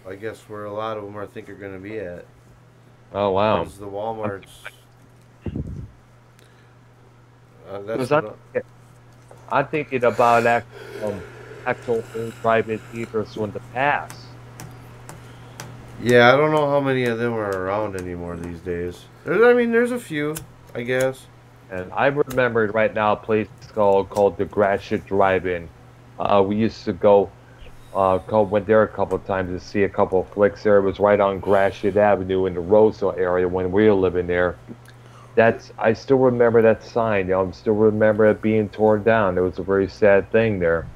I guess, where a lot of them are going to be at. Oh, wow. Because the Walmarts. I'm thinking about actual drive-in theaters from the past. Yeah, I don't know how many of them are around anymore these days. There's a few, I guess. And I remember right now a place called the Gratiot Drive-In. We used to went there a couple of times to see a couple of flicks there. It was right on Gratiot Avenue in the Roseville area when we were living there. I still remember that sign. You know, I still remember it being torn down. It was a very sad thing there,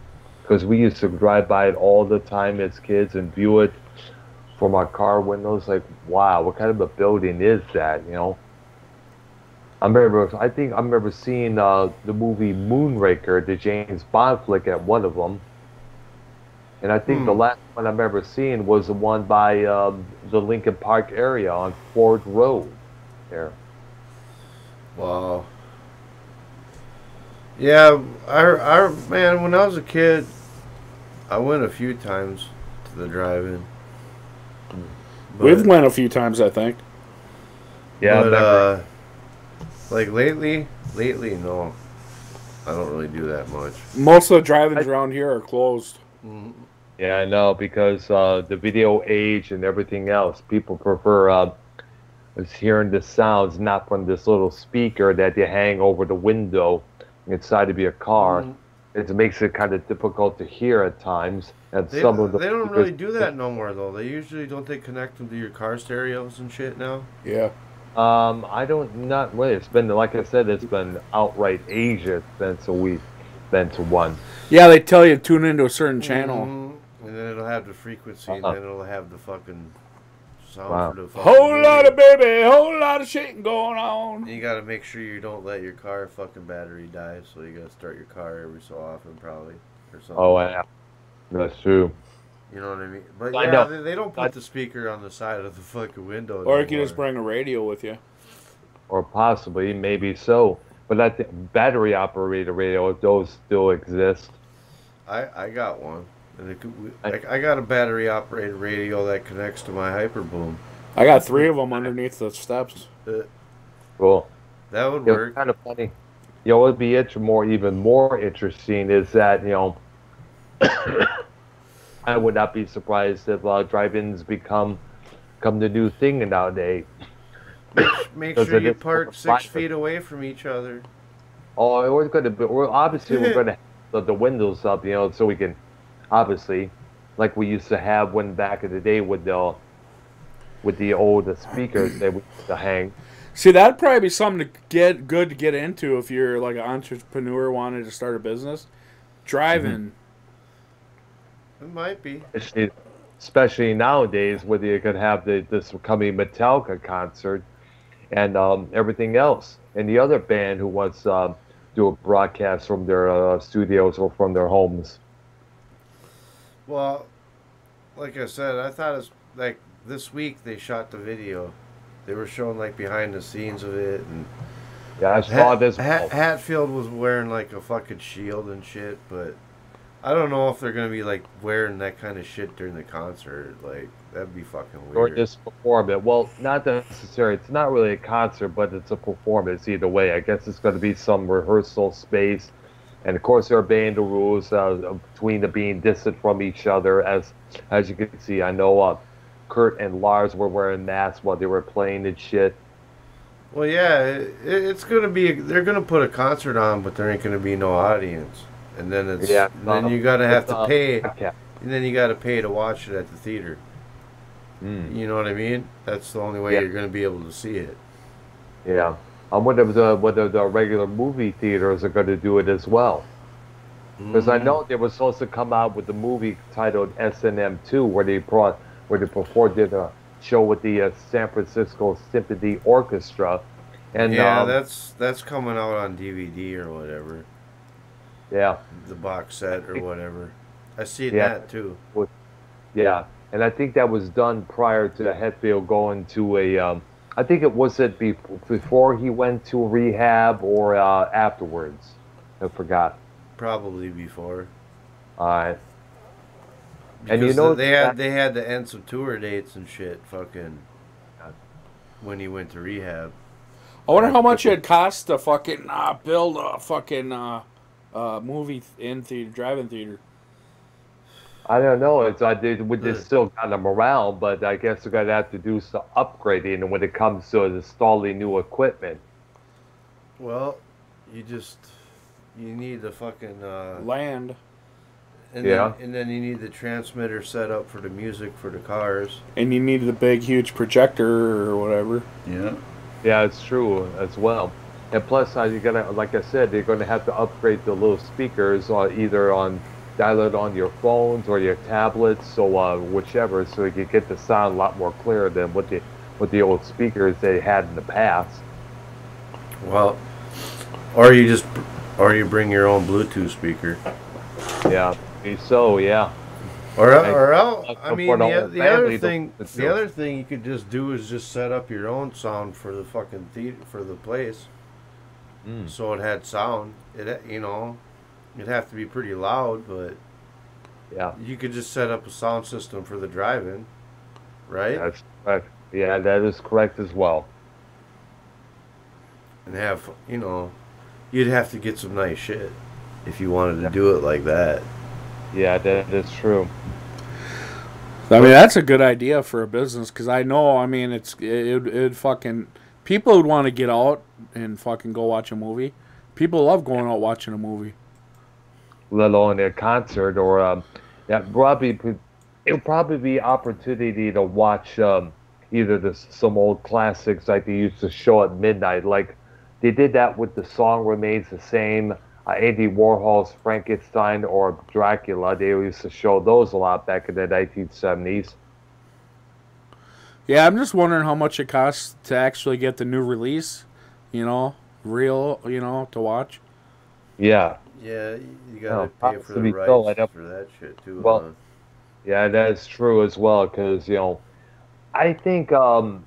because we used to drive by it all the time as kids and view it from our car windows. Like, wow, what kind of a building is that? You know. I remember seeing the movie Moonraker, the James Bond flick, at one of them. And I think the last one I remember seeing was the one by the Lincoln Park area on Ford Road there. Wow. Yeah, I man, when I was a kid, I went a few times to the drive-in. We've went a few times, I think. Yeah, but, like lately, no. I don't really do that much. Most of the drive-ins around here are closed. Yeah, I know, because the video age and everything else, people prefer hearing the sounds not from this little speaker that you hang over the window inside of your car. It makes it kind of difficult to hear at times. And They don't really do that no more, though. They usually don't take them to your car stereos and shit now. Yeah. Not really. It's been, like I said, it's been outright Asia since we've been to one. Yeah, they tell you to tune into a certain channel. And then it'll have the frequency, and then it'll have the fucking sound for the fucking whole movie. lot of baby, whole lot of shit going on. You gotta make sure you don't let your car fucking battery die, so you gotta start your car every so often, probably, or something. Oh, yeah. That's true. You know what I mean? But I yeah, know. they don't put the speaker on the side of the fucking window. Or you can just bring a radio with you. Or possibly, maybe so. But I think battery operated radio, those still exist. I got one. And I got a battery operated radio that connects to my Hyperboom. I got 3 of them underneath the steps. Cool. That would work. Kind of funny. You know, what would be even more interesting is that, you know, I would not be surprised if drive-ins become the new thing nowadays. Make sure you park 6 feet away from each other. Oh, we're going to have the windows up, you know, so we can, obviously, like we used to have when back in the day with the old speakers that we used to hang. See, that'd probably be something to get into if you're like an entrepreneur wanting to start a business. Drive-in. It might be. Especially nowadays, where you could have this coming Metallica concert and everything else. And the other band who wants to do a broadcast from their studios or from their homes. Well, like I said, I thought it's like this week they shot the video. They were showing like behind the scenes of it, and yeah, I saw this. Hatfield was wearing like a fucking shield and shit, but I don't know if they're gonna be like wearing that kind of shit during the concert. Like that'd be fucking weird. Or just perform it. Well, not necessarily. It's not really a concert, but it's a performance either way. I guess it's going to be some rehearsal space, and of course there are band rules between the being distant from each other. As you can see, I know Kurt and Lars were wearing masks while they were playing and shit. Well, yeah, it's gonna be. They're gonna put a concert on, but there ain't gonna be no audience. And then then you gotta have to pay, and then you gotta pay to watch it at the theater. You know what I mean? That's the only way you're gonna be able to see it. Yeah, I wonder whether the regular movie theaters are gonna do it as well. Because I know they were supposed to come out with the movie titled S&M 2, where they did a show with the San Francisco Symphony Orchestra, and yeah, that's coming out on DVD or whatever. Yeah, the box set or whatever. I see that too. Yeah, and I think that was done prior to Hetfield going to a. I think it was before he went to rehab or afterwards. I forgot. Probably before. All right. Because and you know they had to end some tour dates and shit. Fucking when he went to rehab. I wonder how much it cost to fucking build a fucking movie drive-in theater. I don't know. It's still kind of morale, but I guess they're gonna have to do some upgrading when it comes to installing new equipment. Well, you need the fucking land. And then you need the transmitter set up for the music for the cars. And you need the big, huge projector or whatever. Yeah. Yeah, it's true as well. And plus, you're gonna, like I said, you're gonna have to upgrade the little speakers, either on dial it on your phones or your tablets, so whichever, so you can get the sound a lot more clear than what the old speakers they had in the past. Well, or you bring your own Bluetooth speaker. Yeah. So yeah. I mean, the other thing you could just do is just set up your own sound for the fucking for the place. So it had sound. It'd have to be pretty loud, but yeah, you could just set up a sound system for the drive-in, right? That's correct. Yeah, that is correct as well. And have you'd have to get some nice shit if you wanted to do it like that. Yeah, that is true. I mean, that's a good idea for a business, because I know, I mean, it'd fucking, people would want to get out and fucking go watch a movie. People love going out watching a movie. Let alone a concert, or it'll probably be opportunity to watch either some old classics like they used to show at midnight, like they did that with The Song Remains the Same, Andy Warhol's Frankenstein, or Dracula. They used to show those a lot back in the 1970s. Yeah, I'm just wondering how much it costs to actually get the new release, real, to watch. Yeah. Yeah, you gotta pay for the rights for that shit too. Well, yeah, that's true as well, because, I think, well,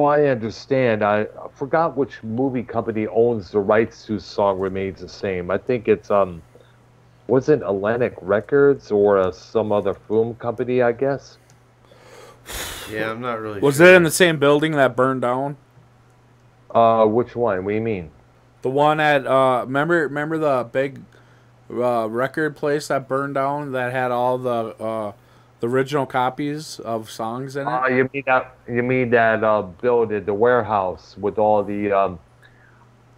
I understand. I forgot which movie company owns the rights to Song Remains the Same. I think it's, was it Atlantic Records or some other film company, I guess? Yeah, I'm not really Was sure. it in the same building that burned down? Which one? What do you mean? The one at, remember the big record place that burned down that had all the original copies of songs in it? You mean that building, the warehouse with all the,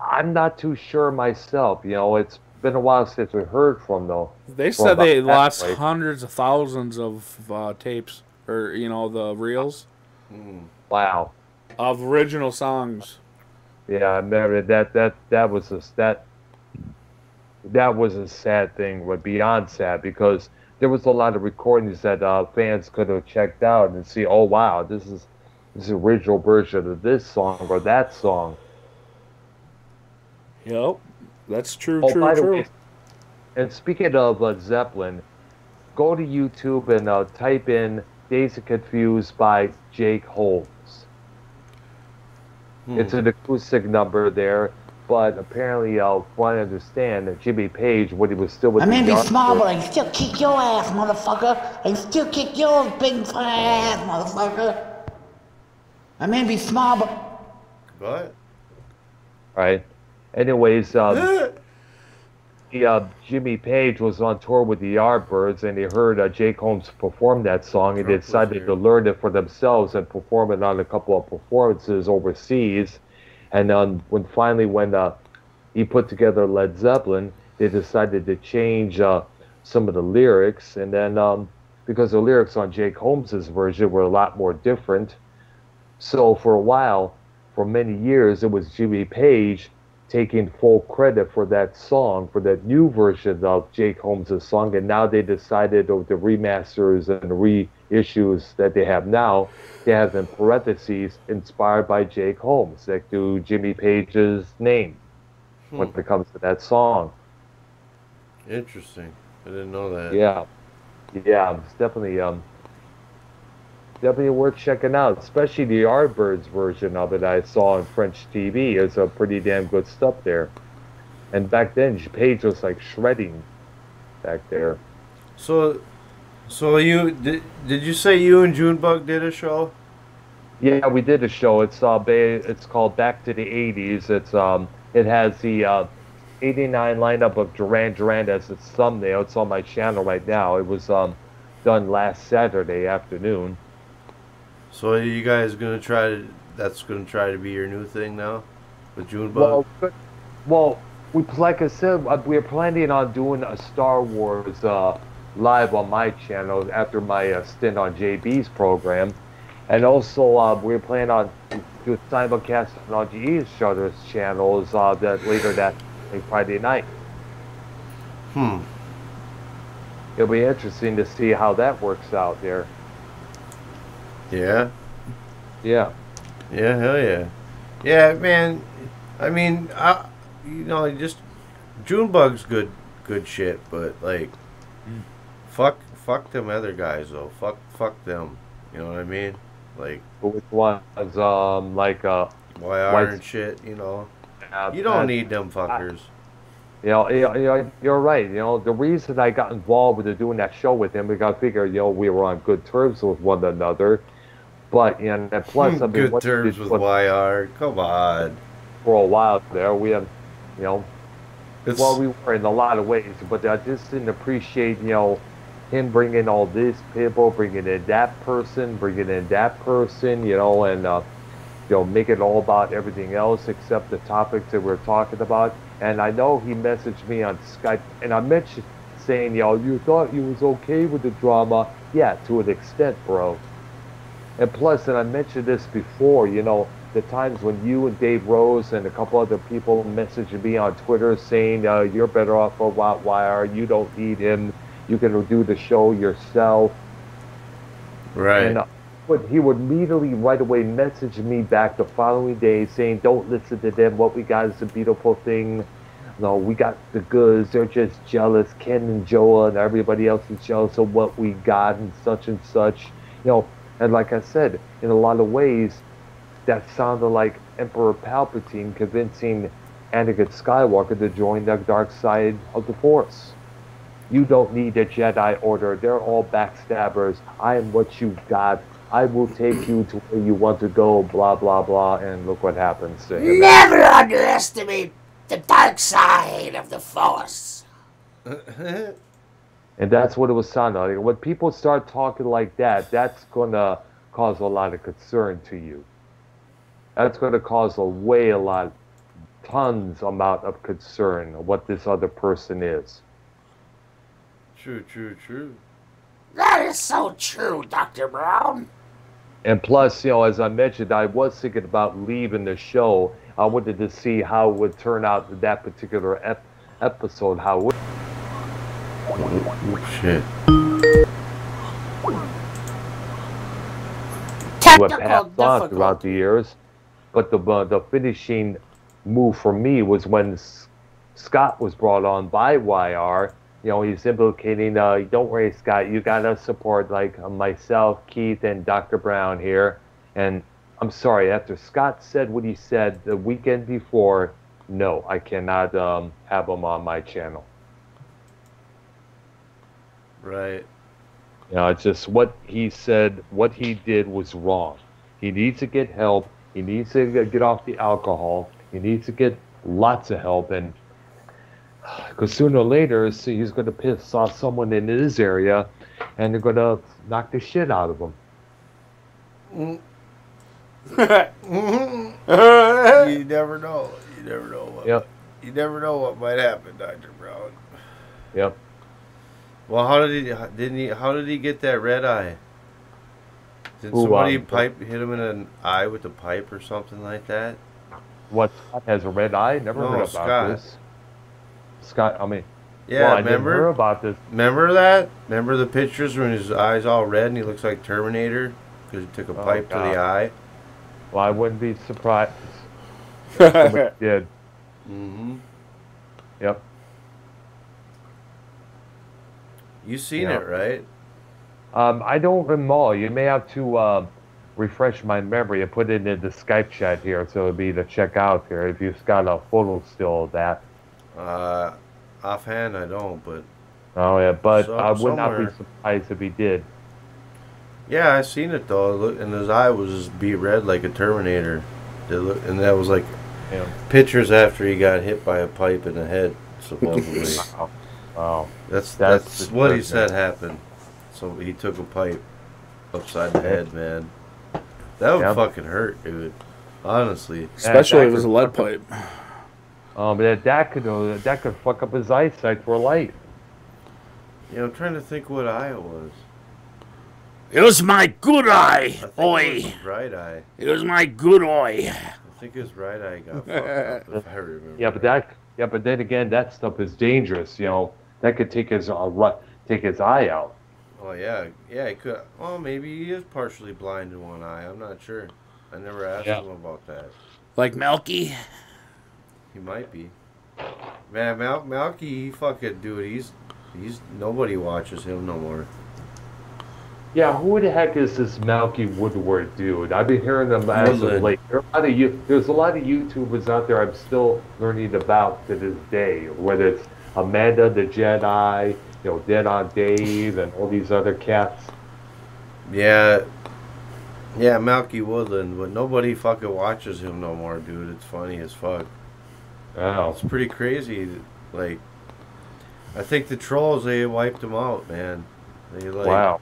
I'm not too sure myself. It's been a while since we heard from them. They said they lost hundreds of thousands of tapes, or, the reels. Wow. Of original songs. Yeah, I remember that was a sad thing, but beyond sad, because there was a lot of recordings that fans could have checked out and see, oh wow, this is the original version of this song or that song. Yep, that's true. By the way, and speaking of Led Zeppelin, go to YouTube and type in "Dazed and Confused" by Jake Holmes. It's an acoustic number there, but apparently, from what I understand, that Jimmy Page, when he was still with I the may be Yardbirds, small, but I can still kick your ass, motherfucker. I can still kick your big fat ass, motherfucker. I may be small, but... What? Right. Anyways, Jimmy Page was on tour with the Yardbirds, and he heard Jake Holmes perform that song, and they decided to learn it for themselves and perform it on a couple of performances overseas. And when he put together Led Zeppelin, they decided to change some of the lyrics, and then because the lyrics on Jake Holmes's version were a lot more different, so for a while, for many years, it was Jimmy Page taking full credit for that song, for that new version of Jake Holmes' song, and now they decided with the remasters and reissues that they have now, they have in parentheses, inspired by Jake Holmes, like to Jimmy Page's name when it comes to that song. Interesting. I didn't know that. Yeah. Yeah, it's definitely worth checking out, especially the Yardbirds version of it I saw on French TV. It's a pretty damn good stuff there. And back then, Page was like shredding back there. So you did you say you and Junebug did a show? Yeah, we did a show. It's called Back to the 80s. It has the 89 lineup of Duran Duran as its thumbnail. It's on my channel right now. It was done last Saturday afternoon. So are you guys that's gonna try to be your new thing now with Junebug? Well, like I said, we're planning on doing a Star Wars live on my channel after my stint on JB's program, And also, we're planning on doing simulcasting on each other's channels that later that Friday night. It'll be interesting to see how that works out there. Yeah. Yeah. Yeah, hell yeah. Yeah, man. I mean, you know, just Junebug's good shit, but like, fuck them other guys though. Fuck them. You know what I mean? Like, which ones? Like YR and shit. You know, you don't need them fuckers. You know, you're right. You know, the reason I got involved with doing that show with him, because I figured, you know, we were on good terms with one another. But, you know, and plus, I mean, good terms with YR. Come on. For a while there, we had, you know, well, we were in a lot of ways, but I just didn't appreciate, you know, him bringing all these people, bringing in that person, you know, and, you know, make it all about everything else except the topics that we're talking about. And I know he messaged me on Skype, and I mentioned saying, you know, you thought you was okay with the drama. Yeah, to an extent, bro. And plus, and I mentioned this before, you know, the times when you and Dave Rose and a couple other people messaged me on Twitter saying, you're better off for YR, you don't need him, you can do the show yourself. Right. And he would immediately right away message me back the following day saying, don't listen to them, what we got is a beautiful thing. No, we got the goods, they're just jealous. Ken and Joa and everybody else is jealous of what we got and such. You know, and like I said, in a lot of ways, that sounded like Emperor Palpatine convincing Anakin Skywalker to join the dark side of the Force. You don't need a Jedi Order. They're all backstabbers. I am what you got. I will take you to where you want to go, blah, blah, blah. And look what happens to him. Never underestimate the dark side of the Force. And that's what it was sounding like. When people start talking like that, that's going to cause a lot of concern to you. That's going to cause tons amount of concern of what this other person is. True. That is so true, Dr. Brown. And plus, you know, as I mentioned, I was thinking about leaving the show. I wanted to see how it would turn out that particular episode, how it would. Oh, shit. Technical passed on throughout the years. But the finishing move for me was when Scott was brought on by YR. You know, he's implicating, don't worry, Scott, you got to support, like, myself, Keith, and Dr. Brown here. And I'm sorry, after Scott said what he said the weekend before, no, I cannot have him on my channel. Right. You know, it's just what he said, what he did was wrong. He needs to get help. He needs to get off the alcohol. He needs to get lots of help. And because sooner or later, he's going to piss off someone in his area, and they're going to knock the shit out of him. You never know. Yep. You never know what might happen, Dr. Brown. Yep. Well, how did he get that red eye? Did somebody hit him in an eye with a pipe or something like that? What, Scott has a red eye? Never heard about Scott. this. Scott, I mean, yeah, well, I didn't hear about this. Remember that? Remember the pictures when his eye's all red and he looks like Terminator because he took a pipe to the eye? Well, I wouldn't be surprised. Somebody did. Mm-hmm. Yep. You seen it, right? I don't remember. You may have to refresh my memory and put it in the Skype chat here, so it'll be to check out here if you've got a photo still of that. Offhand, I don't, but... Oh, yeah, but I would not be surprised if he did. Yeah, I seen it, though. Look, and his eye was just beat red like a Terminator. And that was like pictures after he got hit by a pipe in the head, supposedly. Wow. That's what he said happened. So he took a pipe upside the head, man. That would fucking hurt, dude. Honestly. Especially if it was a lead pipe. But that could fuck up his eyesight for life. Yeah, I'm trying to think what eye it was. It was my good eye, I think it oi. was his right eye. It was my good eye. I think his right eye got fucked up, if I remember. Yeah, but then again, that stuff is dangerous. You know, that could take his eye out. Oh yeah, he could. Well, maybe he is partially blind in one eye. I'm not sure. I never asked him about that. Like Melky? He might be. Man, Malky, he fucking dude. He's nobody watches him no more. Yeah, who the heck is this Malky Woodward dude? I've been hearing them as of late. There's a lot of YouTubers out there I'm still learning about to this day, whether it's Amanda the Jedi, you know, Dead on Dave, and all these other cats. Yeah, Malky Woodland, but nobody fucking watches him no more, dude. It's funny as fuck. Oh. It's pretty crazy. Like, I think the trolls, they wiped him out, man. They like. Wow.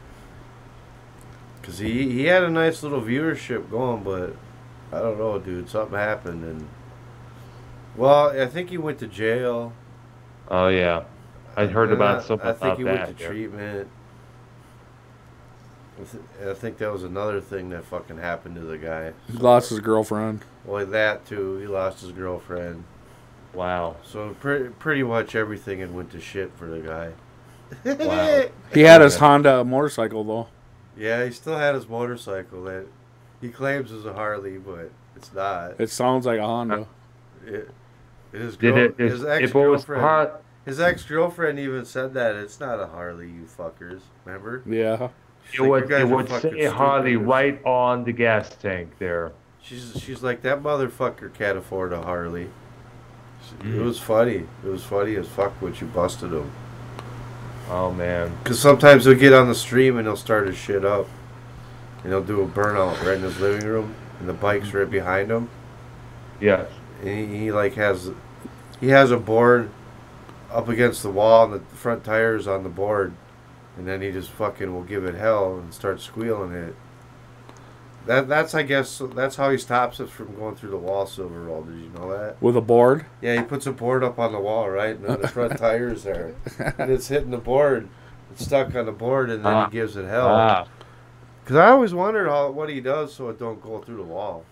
Cause he had a nice little viewership going, but I don't know, dude. Something happened, and well, I think he went to jail. Oh yeah, I heard about something I think about he that. went to treatment. I think that was another thing that fucking happened to the guy. He lost his girlfriend. Well, that too. He lost his girlfriend. Wow. So pretty much everything had went to shit for the guy. Wow. He had his Honda motorcycle, though. Yeah, he still had his motorcycle that he claims is a Harley, but it's not. It sounds like a Honda. His If it was hard, his ex-girlfriend even said that it's not a Harley, you fuckers. Remember? Yeah. She's it like, would, "You guys it are would fucking say Harley stupid." right on the gas tank there. She's like, that motherfucker can't afford a Harley. It was funny. It was funny as fuck when you busted him. Oh man. Because sometimes he'll get on the stream and he'll start his shit up. And he'll do a burnout right in his living room. And the bike's right behind him. Yes. And he like has a board up against the wall and the front tire's on the board. And then he just fucking will give it hell and start squealing it. That's I guess that's how he stops it from going through the wall, Silver Roll. Did you know that? With a board? Yeah, he puts a board up on the wall, right? And then the front tire's there. And it's hitting the board. It's stuck on the board, and then he gives it hell. Because I always wondered what he does so it don't go through the wall.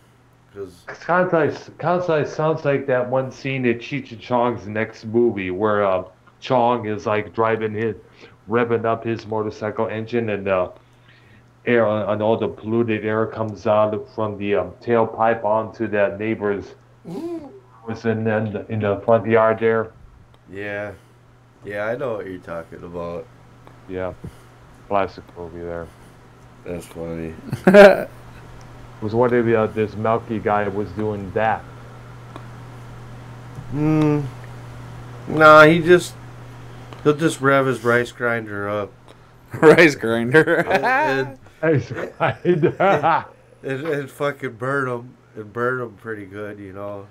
Because sounds like that one scene in Cheech and Chong's next movie where Chong is like revving up his motorcycle engine, and air and all the polluted air comes out from the tailpipe onto that neighbor's was in the front yard there. Yeah, I know what you're talking about. Yeah, classic movie there. That's funny. Was what if this Melky guy was doing that? Nah, he'll just rev his rice grinder up. Rice grinder. and fucking burn him pretty good, you know.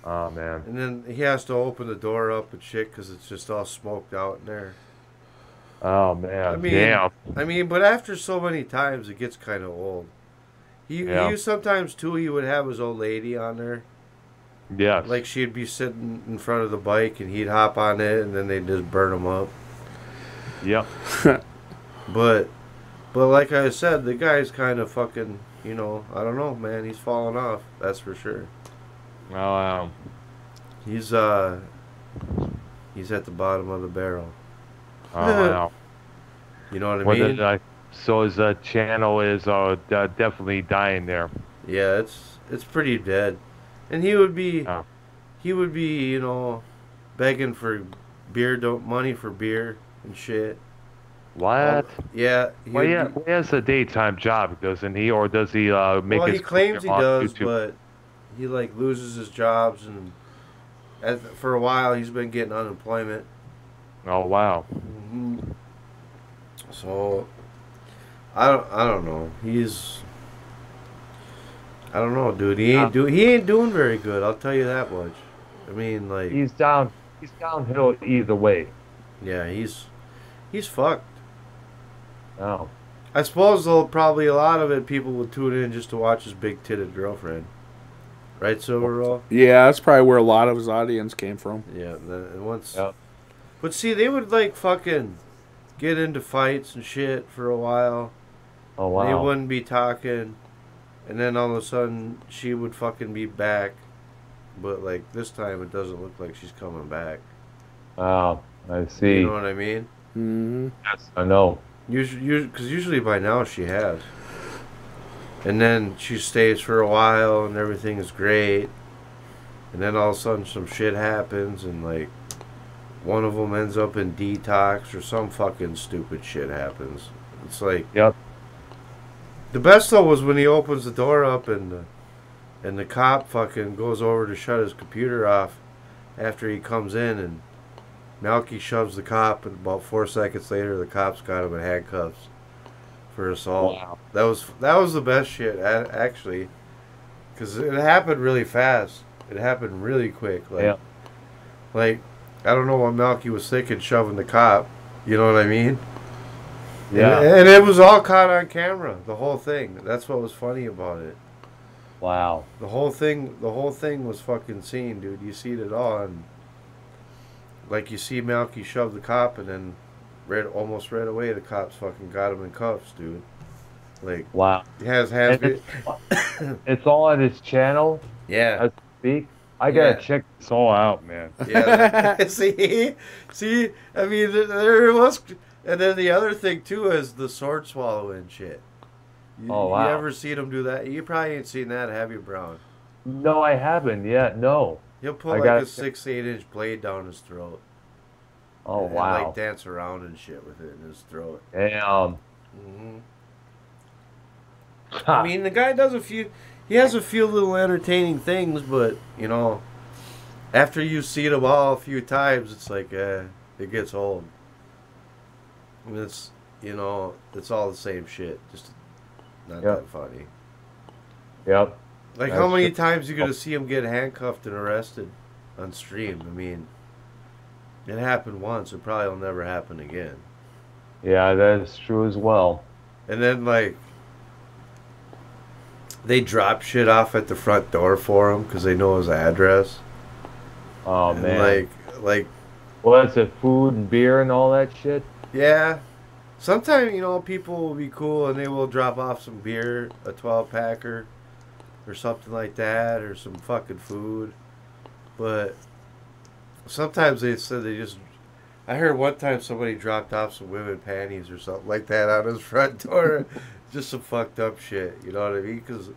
Oh man. And then he has to open the door up and shit because it's just all smoked out in there. Oh man. Damn. I mean, but after so many times, it gets kind of old. He sometimes too. He would have his old lady on there. Yes. Like she'd be sitting in front of the bike and he'd hop on it and then they'd just burn him up. Yep. But like I said, the guy's kind of fucking, you know, I don't know, man. He's falling off. That's for sure. Oh, He's at the bottom of the barrel. Oh, wow. You know what I mean? So his channel is definitely dying there. Yeah, it's pretty dead. And he would be, you know, begging for money for beer and shit. What? Yeah. He has a daytime job, doesn't he? Or does he make his... Well, he claims he does, YouTube? but he, like, loses his jobs, and for a while he's been getting unemployment. Oh, wow. Mm-hmm. So, I don't know. I don't know, dude. He ain't doing very good, I'll tell you that much. I mean, like... He's downhill either way. Yeah, he's fucked. Oh. I suppose though probably a lot of it people would tune in just to watch his big titted girlfriend. Right, Silver Roll? Yeah, that's probably where a lot of his audience came from. Yeah, and once. Yep. But see, they would like fucking get into fights and shit for a while, Oh And they wow. wouldn't be talking, and then all of a sudden she would fucking be back, but like this time it doesn't look like she's coming back. Wow. I see. You know what I mean? Mm-hmm. Yes, I know. Usually, because usually by now she has. And then she stays for a while and everything is great. And then all of a sudden some shit happens and like one of them ends up in detox or some fucking stupid shit happens. It's like, Yep. the best though was when he opens the door up and the cop fucking goes over to shut his computer off after he comes in, and Melky shoves the cop, and about 4 seconds later the cops got him in handcuffs for assault. Wow. That was the best shit actually, because it happened really fast. It happened really quick. Like, Yeah. like I don't know what Melky was thinking shoving the cop. You know what I mean? Yeah. And it was all caught on camera. The whole thing. That's what was funny about it. Wow. The whole thing was fucking seen, dude. You see it all, and like you see Melky shove the cop, and then almost right away the cops fucking got him in cuffs, dude. Like, Wow. he has And it's all on his channel. yeah, As we speak. I gotta Yeah. check this all out, man. yeah. see, I mean, there was, and then the other thing too is the sword swallowing shit. Oh, wow. You ever seen him do that? You probably ain't seen that, have you, Brown? No, I haven't yet. No. He'll put I like gotta a 6-8 inch blade down his throat. Oh and wow. like dance around and shit with it in his throat. Damn. hmm I mean, the guy does he has a few little entertaining things, but, you know, after you've seen them all a few times, it's like, it gets old. I mean, it's, you know, it's all the same shit, just not Yep. that funny. Yep. Like, That's how many true. times you gonna see him get handcuffed and arrested on stream? I mean, it happened once, it probably will never happen again. Yeah, that is true as well. And then, like, they drop shit off at the front door for him because they know his address. Oh And man. like, Well, that's it. Food and beer and all that shit. yeah. Sometimes, you know, people will be cool and they will drop off some beer, a 12-packer, or something like that, or some fucking food. But sometimes they said they just... I heard one time somebody dropped off some women panties or something like that on his front door. Just some fucked up shit, you know what I mean? Because,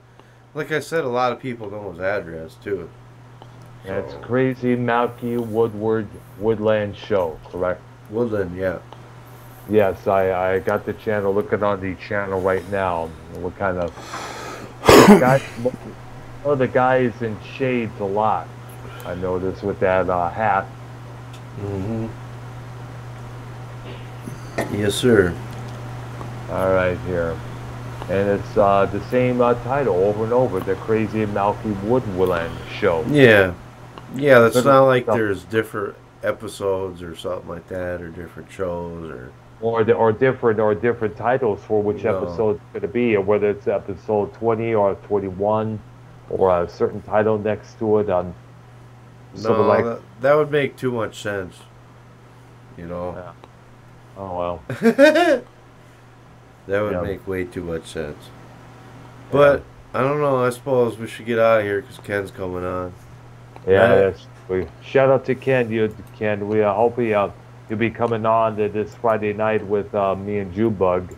like I said, a lot of people know his address, too. That's So- Crazy Malky Woodland Show, correct? Woodland, yeah. Yes, I got the channel, looking on the channel right now. What kind of guy? Oh, the guy is in shades a lot. I noticed with that hat. Mm-hmm. Yes, sir. All right, here, and it's the same title over and over. The Crazy Malky Woodland Show. Yeah. Yeah, that's But- not like there's different episodes or something like that, or different shows, or... different titles for which No. episode it's going to be, or whether it's episode 20 or 21, or a certain title next to it. On sort of No, like, that would make too much sense. You know? Yeah. Oh well. That would Yeah. make way too much sense. But, I don't know, I suppose we should get out of here because Ken's coming on. Yeah, Right. shout out to Ken. Ken, we hope you'll be coming on to this Friday night with me and Junebug,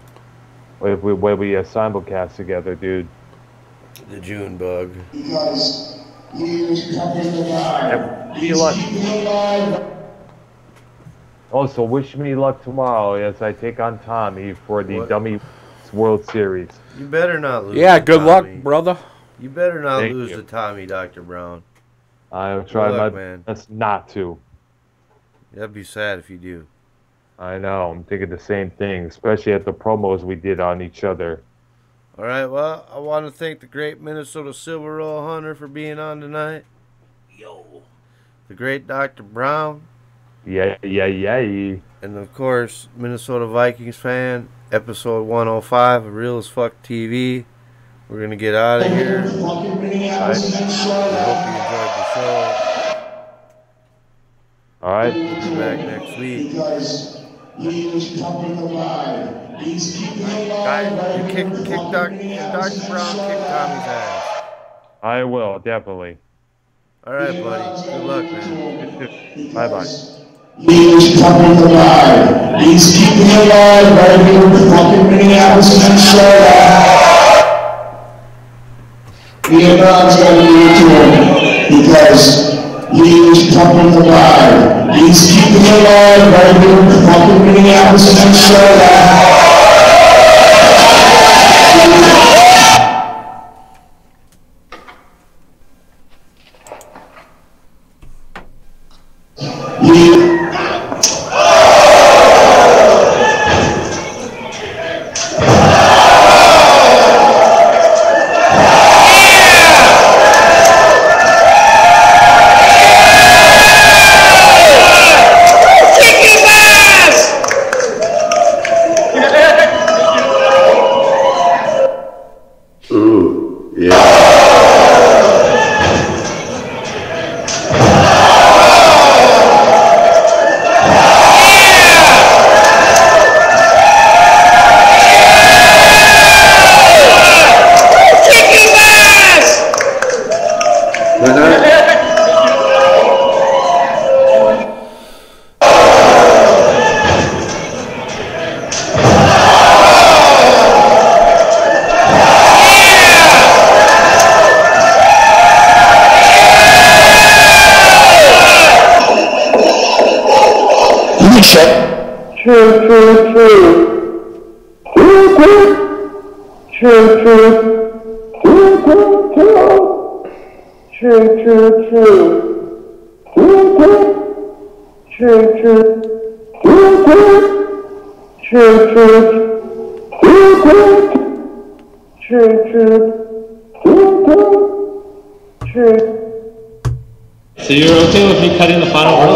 where we simulcast together, dude. The June bug. Because he is coming alive. Be luck. Also, wish me luck tomorrow as I take on Tommy for the What? Dummy World Series. You better not lose. Yeah, to good luck, Tommy. brother. You better not Thank lose you. to Tommy, Dr. Brown. I'll try luck, my man. best not to. That'd be sad if you do. I know. I'm thinking the same thing, especially at the promos we did on each other. All right, well, I want to thank the great Minnesota Silver Roll Hunter for being on tonight. Yo. The great Dr. Brown. Yeah. And of course, Minnesota Vikings fan, episode 105 of Real as Fuck TV. We're going to get out of here. I hope you enjoyed the show. All right. We'll be back next week. Because He is coming alive. He's keeping alive. Kick Dr. Brown kicked Tommy's ass. I will, definitely. All right, buddy. Good luck, man. Bye-bye. He is coming alive. He's keeping alive right here in fucking Minneapolis, Minnesota. Vietnam's got to do it to him because he is coming alive. He's keeping alive right here in fucking Minneapolis, Minnesota. So you're okay with me cutting the final roll?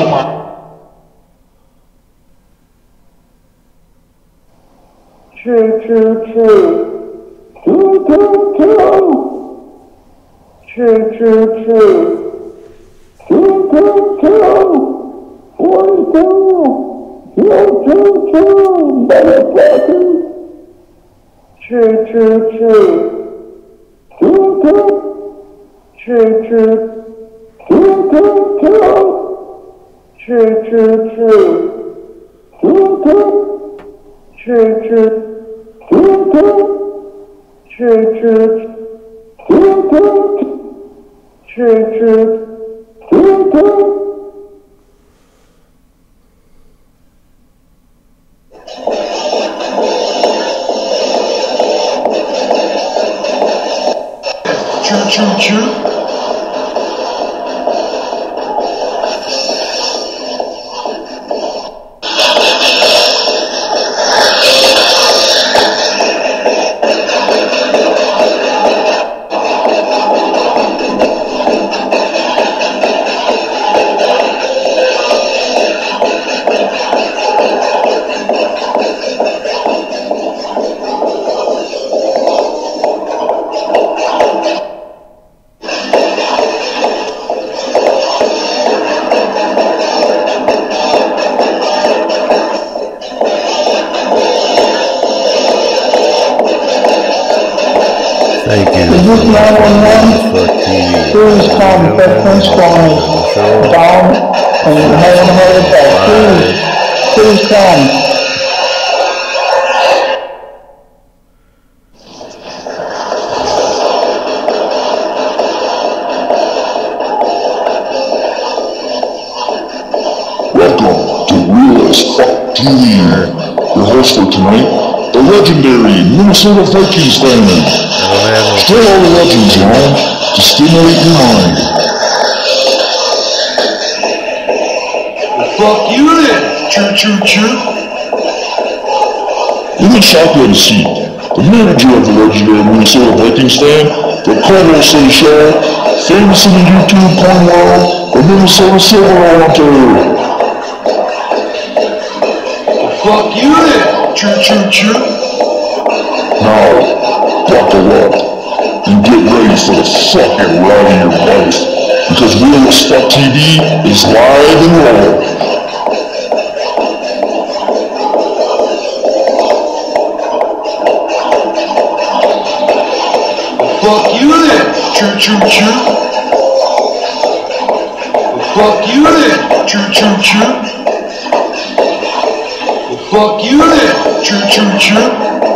Thank you. Is this 911? Please call the veteran squad down and having a heart attack. Please come. Welcome to Real as Fuck TV. Your host for tonight, the legendary Minnesota Vikings fan. Still all the legends, man, to stimulate your mind. Well, fuck you then, choo. In the shotgun seat, the manager of the legendary Minnesota Vikings fan, the Carlos Say Show, famous in the YouTube porn world, the Minnesota Silver Hunter. Fuck you then, choo. Now, buckle up and get ready for the fucking ride of your life, because Real as Fuck TV is live and raw. fuck you then. Choo choo choo. Fuck you then. Choo choo choo. Fuck you then. Choo choo choo.